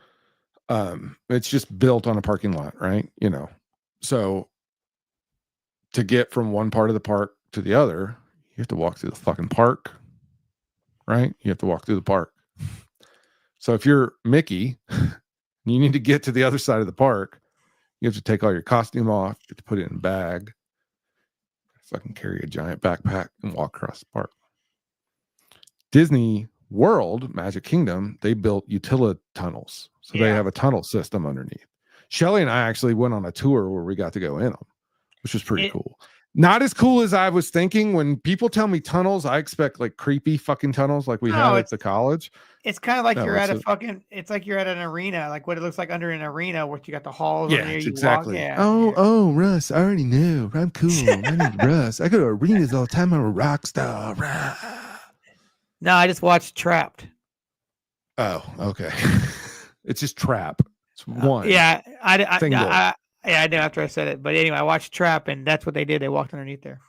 it's just built on a parking lot, right? So to get from one part of the park to the other, you have to walk through the fucking park, right? You have to walk through the park. So if you're Mickey, you need to get to the other side of the park. You have to take all your costume off. You have to put it in a bag. Fucking carry a giant backpack and walk across the park. Disney World, Magic Kingdom, they built utility tunnels. So they have a tunnel system underneath. Shelly and I actually went on a tour where we got to go in them, which was pretty cool. Not as cool as I was thinking. When people tell me tunnels, I expect like creepy fucking tunnels like we had at the college. It's kind of like you're at it's like you're at an arena, like what it looks like under an arena where you got the halls on there. You exactly. walk. Oh, Russ, I already knew. I'm cool. My name's Russ. I go to arenas all the time. I'm a rock star. No, I just watched Trapped. Oh, okay. It's just Trap. It's one. Yeah, I know after I said it, but anyway, I watched Trap, and that's what they did. They walked underneath there.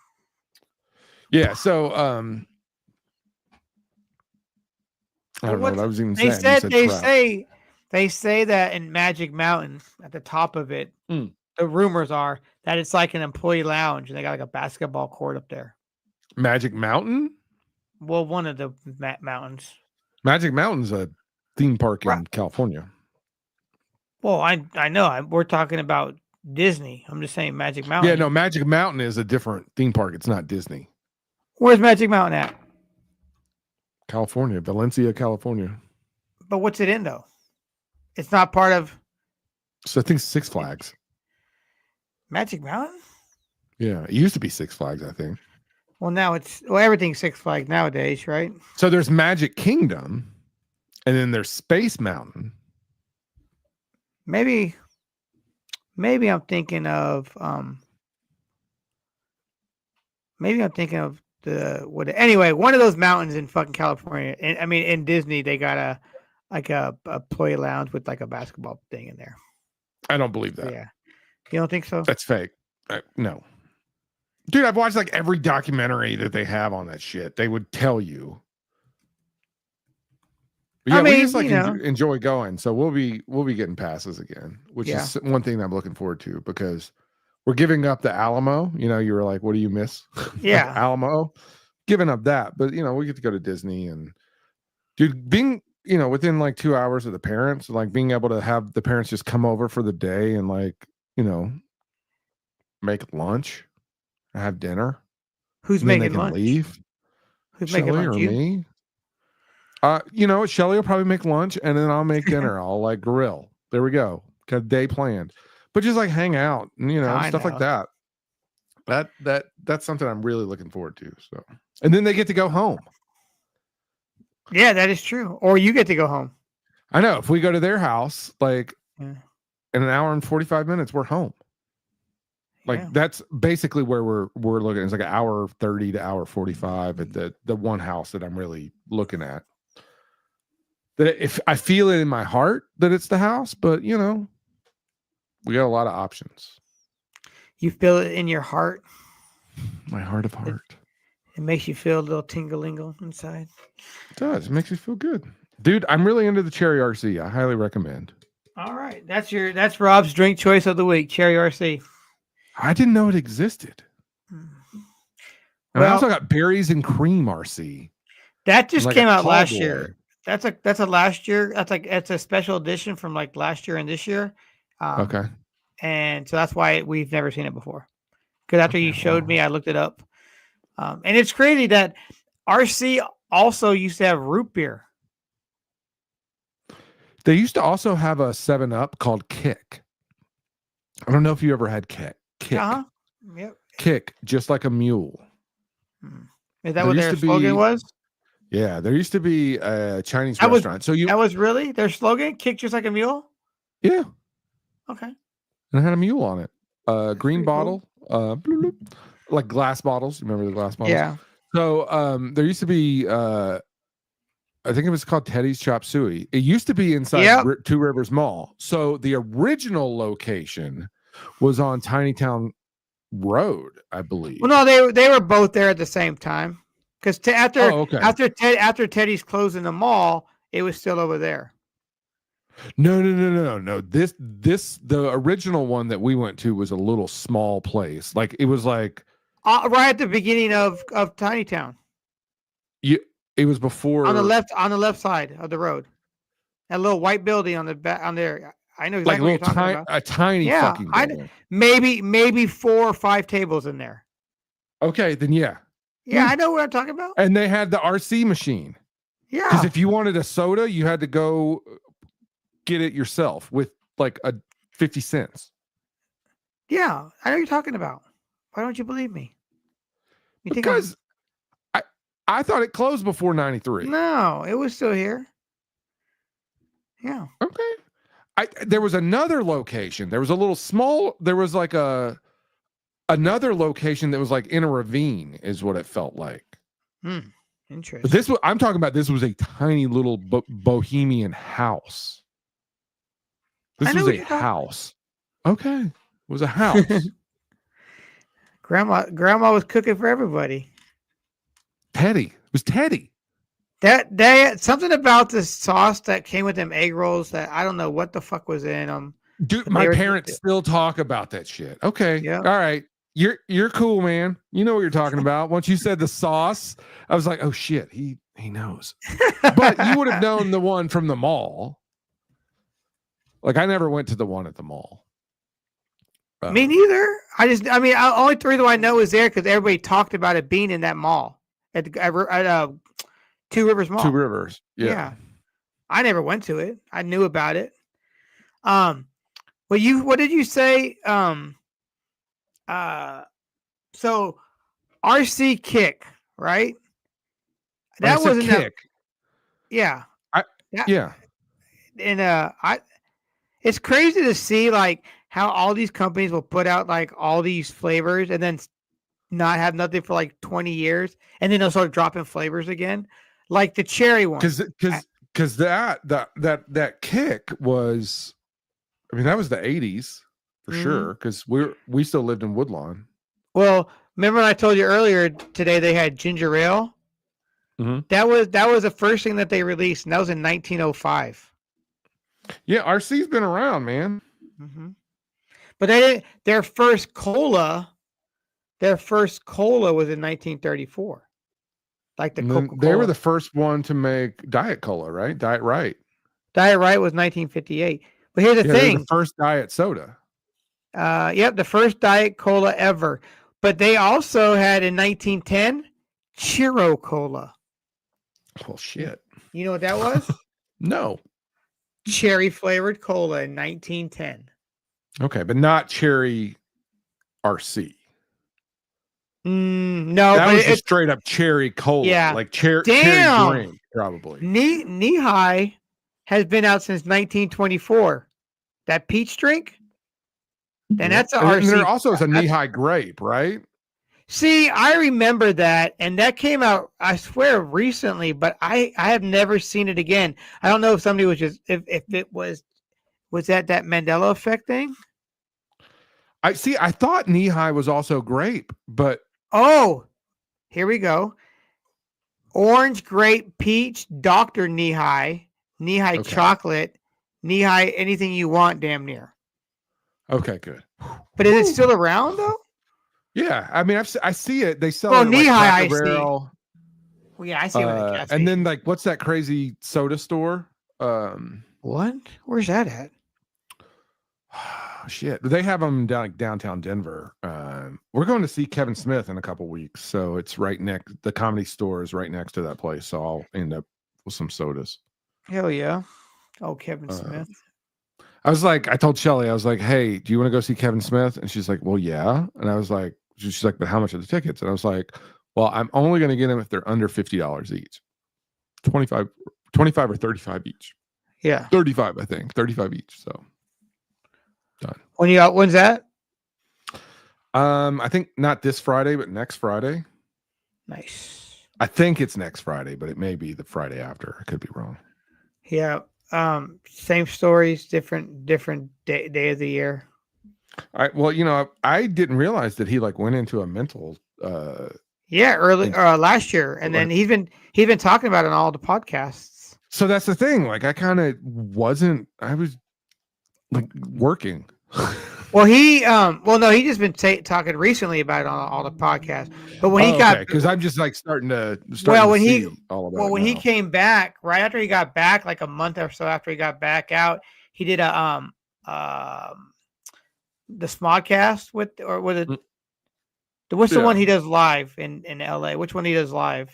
Yeah. So, I don't know what I was even saying. They say that in Magic Mountain, at the top of it, the rumors are that it's like an employee lounge, and they got like a basketball court up there. Magic Mountain? Well, one of the mountains. Magic Mountain's a theme park in California. Well, I know. We're talking about Disney. I'm just saying Magic Mountain. Yeah, no, Magic Mountain is a different theme park. It's not Disney. Where's Magic Mountain at? California, Valencia, California. But what's it in, though? It's not part of... So I think Six Flags. Magic Mountain? Yeah, it used to be Six Flags, I think. Well, now everything's Six Flags nowadays, right? So there's Magic Kingdom, and then there's Space Mountain. Maybe I'm thinking of anyway, one of those mountains in fucking California. And I mean in Disney they got a employee lounge with like a basketball thing in there. I don't believe that. Yeah. You don't think so? That's fake. No. Dude, I've watched like every documentary that they have on that shit. They would tell you. But I yeah, we mean, just like enjoy going. So we'll be getting passes again, which is one thing that I'm looking forward to because we're giving up the Alamo. You know, you were like, what do you miss? Like Alamo, giving up that. But we get to go to Disney and dude, being within like 2 hours of the parents, like being able to have the parents just come over for the day and like make lunch, have dinner. Who's And then they making can lunch? leave. Who's making Shelly lunch? or You? me? Shelly will probably make lunch and then I'll make dinner. I'll like grill. There we go. Got a day planned. But just like hang out and stuff like that. That's something I'm really looking forward to. So, and then they get to go home. Yeah, that is true. Or you get to go home. I know. If we go to their house, like in an hour and 45 minutes, we're home. Like that's basically where we're looking. It's like an hour 30 to hour 45 at the one house that I'm really looking at. That if I feel it in my heart that it's the house, but we got a lot of options. You feel it in your heart. My heart of heart. It makes you feel a little tingle-lingle inside. It does. It makes me feel good. Dude, I'm really into the Cherry RC. I highly recommend. All right. That's Rob's drink choice of the week, Cherry RC. I didn't know it existed. And I also got berries and cream RC. That just came out last year. That's a last year. It's a special edition from like last year and this year. Okay. And so that's why we've never seen it before. Because after you showed me, I looked it up. And it's crazy that RC also used to have root beer. They used to also have a 7-Up called Kick. I don't know if you ever had Kick. Uh-huh. Yep. Kick, just like a mule. Is that what their slogan was? Yeah, there used to be a Chinese restaurant. That was really their slogan? Kick just like a mule? Yeah. Okay. And it had a mule on it. Green bottle. Bloop, bloop, like glass bottles. Remember the glass bottles? Yeah. So there used to be I think it was called Teddy's Chop Suey. It used to be inside Two Rivers Mall. So the original location was on Tiny Town Road, I believe. Well, no, they were both there at the same time. Because after Teddy's closing the mall, it was still over there. No. The original one that we went to was a little small place. Like it was like right at the beginning of Tiny Town. It was before on the left side of the road. That little white building on the back on there. I know exactly what you're talking about. A tiny fucking building. Maybe 4 or 5 tables in there. Okay, then yeah. Yeah, I know what I'm talking about. And they had the RC machine. Yeah. Because if you wanted a soda, you had to go get it yourself with like 50 cents. Yeah, I know what you're talking about. Why don't you believe me? Because I thought it closed before 93. No, it was still here. Yeah. Okay. There was another location. There was a little small. There was like another location that was like in a ravine, is what it felt like. Interesting. But I'm talking about. This was a tiny little bohemian house. This was a house. Okay, it was a house. Grandma was cooking for everybody. Teddy. It was Teddy. That something about the sauce that came with them egg rolls that I don't know what the fuck was in them. Dude, my parents still talk about that shit. Okay. Yeah. All right. You're cool, man. You know what you're talking about. Once you said the sauce, I was like, oh shit, he knows. But you would have known the one from the mall. Like I never went to the one at the mall. Me neither. Only the reason I know is there because everybody talked about it being in that mall at Two Rivers Mall. Two Rivers. Yeah. I never went to it. I knew about it. What did you say? So RC Kick, right? That wasn't Kick. Yeah. Yeah. And it's crazy to see like how all these companies will put out like all these flavors and then not have nothing for like 20 years, and then they'll start dropping flavors again, like the cherry one. Because that Kick was, I mean, that was the 80s for sure. Because we still lived in Woodlawn. Well, remember when I told you earlier today they had ginger ale? Mhm. That was the first thing that they released, and that was in 1905. Yeah, RC's been around, man. Hmm. But they didn't. Their first cola was in 1934, like the And then they were Coca-Cola. the first one to make Diet Cola, right? Diet Right. Diet Right was 1958. But here's the Yeah, they're the thing. first diet soda. Yep, the first Diet Cola ever. But they also had in 1910 Chiro Cola. Well, shit. You know what that was? No. Cherry flavored cola in 1910. Okay, but not cherry RC. No, That but was just it straight up cherry cola, yeah. like cherry Damn. drink, probably. Knee has been out since 1924. That peach drink, then Yep. that's a And then there RC. also is a That's, knee-high grape, right? see, I remember that, and that came out, I swear, recently, but I have never seen it again. I don't know if somebody was just if it was that Mandela effect thing. I see. I thought knee-high was also grape, but Oh, here we go. Orange, grape, peach, Dr. Knee-High okay. chocolate, Knee-High anything you want, damn near. Okay, good. But is it still around though? Yeah, I mean, I see it. They sell Well, it at like Knee-High, Cracker I see. Barrel. Well, yeah, I see it at the gas And then station. like, what's that crazy soda store? What? Where's that at? Shit, they have them down like downtown Denver. We're going to see Kevin Smith in a couple weeks, so it's right next. The Comedy Store is right next to that place, so I'll end up with some sodas. Hell yeah. Oh, Kevin Smith. I told Shelly, I was like, hey, do you want to go see Kevin Smith? And she's like, well, yeah. And I was like, she's like, but how much are the tickets? And I was like, well, I'm only going to get them if they're under $50 each. 25 or 35 each. Yeah. 35, I think. 35 each. So done. When's that? I think not this Friday, but next Friday. Nice. I think it's next Friday, but it may be the Friday after. I could be wrong. Yeah. Same stories, different day of the year. Well, I didn't realize that he like went into a mental yeah, early last year. And then he's been talking about it on all the podcasts. So that's the thing. Like I was like working. Well, he he just been talking recently about it on all the podcasts. But when he got, because I'm just like starting to when all about he came back, right after he got back, like a month or so after he got back out, he did a the Smodcast with what's the one he does live in LA? Which one he does live?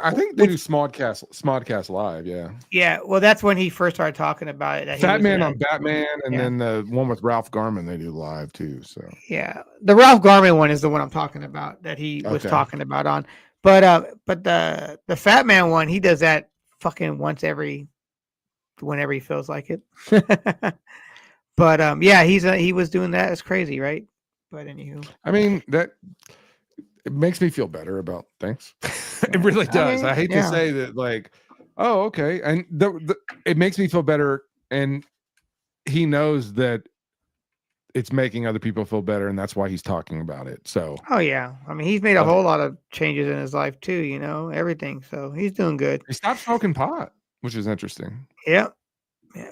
I think they do Smodcast live, yeah. Yeah, well, that's when he first started talking about it. Fat Man on Batman, and then the one with Ralph Garman they do live too. So yeah, the Ralph Garman one is the one I'm talking about that he was talking about on. But the Fat Man one, he does that fucking whenever he feels like it. But yeah, he was doing that. It's crazy, right? But anywho, I mean it makes me feel better about things. It really does. I hate to say that, like, oh, okay, and it makes me feel better, and he knows that it's making other people feel better, and that's why he's talking about it. So, oh yeah, I mean, he's made a whole lot of changes in his life too. Everything. So he's doing good. He stopped smoking pot, which is interesting. Yeah.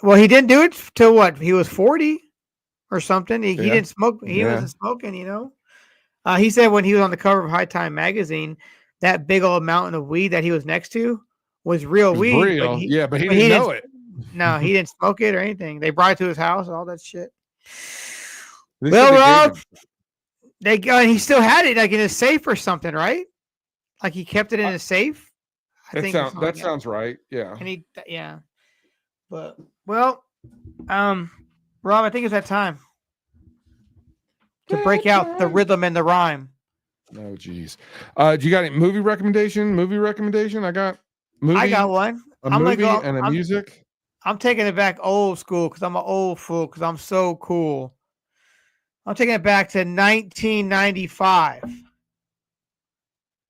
Well, he didn't do it till what? He was 40 or something. He didn't smoke. He wasn't smoking. He said when he was on the cover of High Time magazine, that big old mountain of weed that he was next to was real weed. Real. But he didn't know it. No, he didn't smoke it or anything. They brought it to his house, all that shit. Well, Rob, he still had it like in his safe or something, right? Like he kept it in his safe. That sounds right. Yeah. And But well, Rob, I think it's that time to break out the rhythm and the rhyme. Oh, geez. Do you got any movie recommendation? I got one. A movie and a music. I'm taking it back old school because I'm an old fool because I'm so cool. I'm taking it back to 1995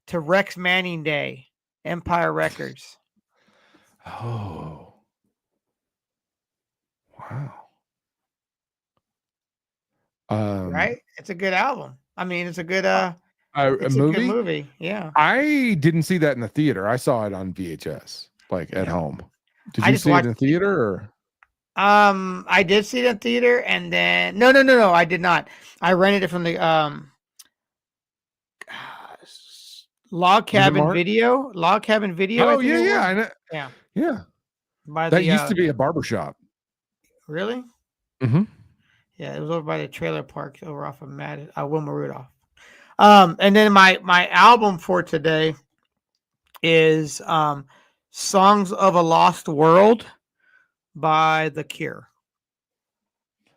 to Rex Manning Day, Empire Records. Oh, wow. Right? It's a good album. I mean, it's a good A It's a good movie? movie. Yeah. I didn't see that in the theater. I saw it on VHS, like at Yeah. home. Did I you just see it watched. in theater? Or? I did see it in theater, and then no, I did not. I rented it from the Log Was it Cabin Mark? Video. Log Cabin Video, I Oh think yeah, it yeah. was. I know. Yeah. Yeah, By that the used to be a barber shop. really? Mm-hmm. Yeah, it was over by the trailer park over off of Wilma Rudolph. And then my album for today is Songs of a Lost World by The Cure.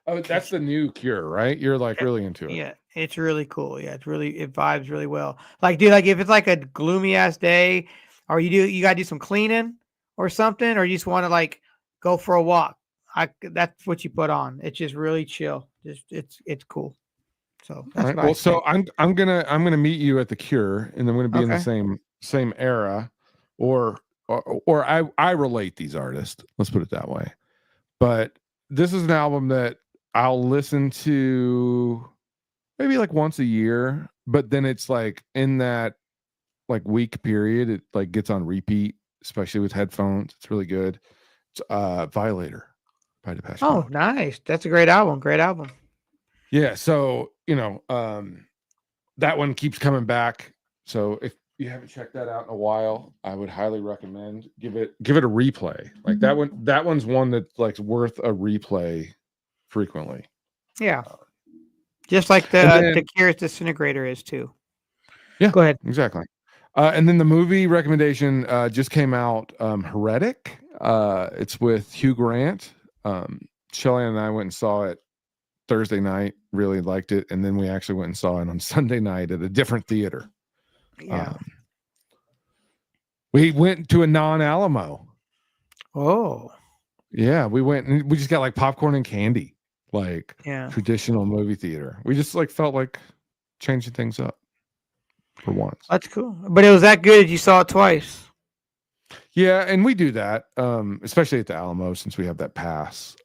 Oh, that's It's the new Cure, right? You're like really into it. yeah, it's really cool. Yeah, it vibes really well. Like, dude, like if it's like a gloomy ass day, or you gotta do some cleaning or something, or you just want to like go for a walk. That's what you put on. It's just really chill. Just it's cool. So All that's right. what I Well, say. so I'm gonna meet you at the Cure, and then we're gonna be in the Okay. same era, or I relate these artists. Let's put it that way. But this is an album that I'll listen to maybe like once a year, but then it's like in that like week period, it like gets on repeat, especially with headphones. It's really good. It's Violator by Depeche Oh, Mode. nice. That's a great album. Great album. Yeah, so that one keeps coming back. So if you haven't checked that out in a while, I would highly recommend give it a replay. Like that one's one that's like worth a replay frequently. Yeah. Just like And the then Cure's Disintegrator is too. yeah, Go ahead. exactly. And then the movie recommendation just came out, Heretic. It's with Hugh Grant. Shelly and I went and saw it Thursday night, really liked it, and then we actually went and saw it on Sunday night at a different theater. Yeah. We went to a non-Alamo. Oh. Yeah, we went and we just got like popcorn and candy, like Yeah. traditional movie theater. We just like felt like changing things up for once. That's cool. But it was that good you saw it twice. Yeah, and we do that, especially at the Alamo since we have that pass.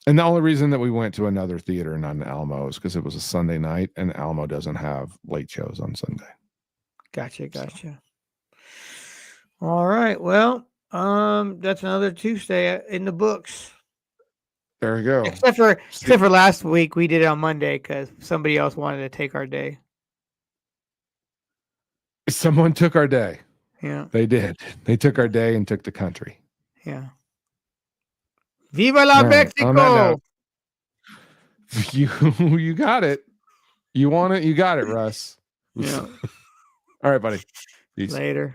And the only reason that we went to another theater, not an Alamo, is because it was a Sunday night, and Alamo doesn't have late shows on Sunday. Gotcha. All right. Well, that's another Tuesday in the books. There you go. Except for last week, we did it on Monday because somebody else wanted to take our day. Someone took our day. Yeah. They did. They took our day and took the country. Yeah. Viva la Mexico! On that note, you got it. You want it? You got it, Russ. Yeah. All right, buddy. Peace. Later.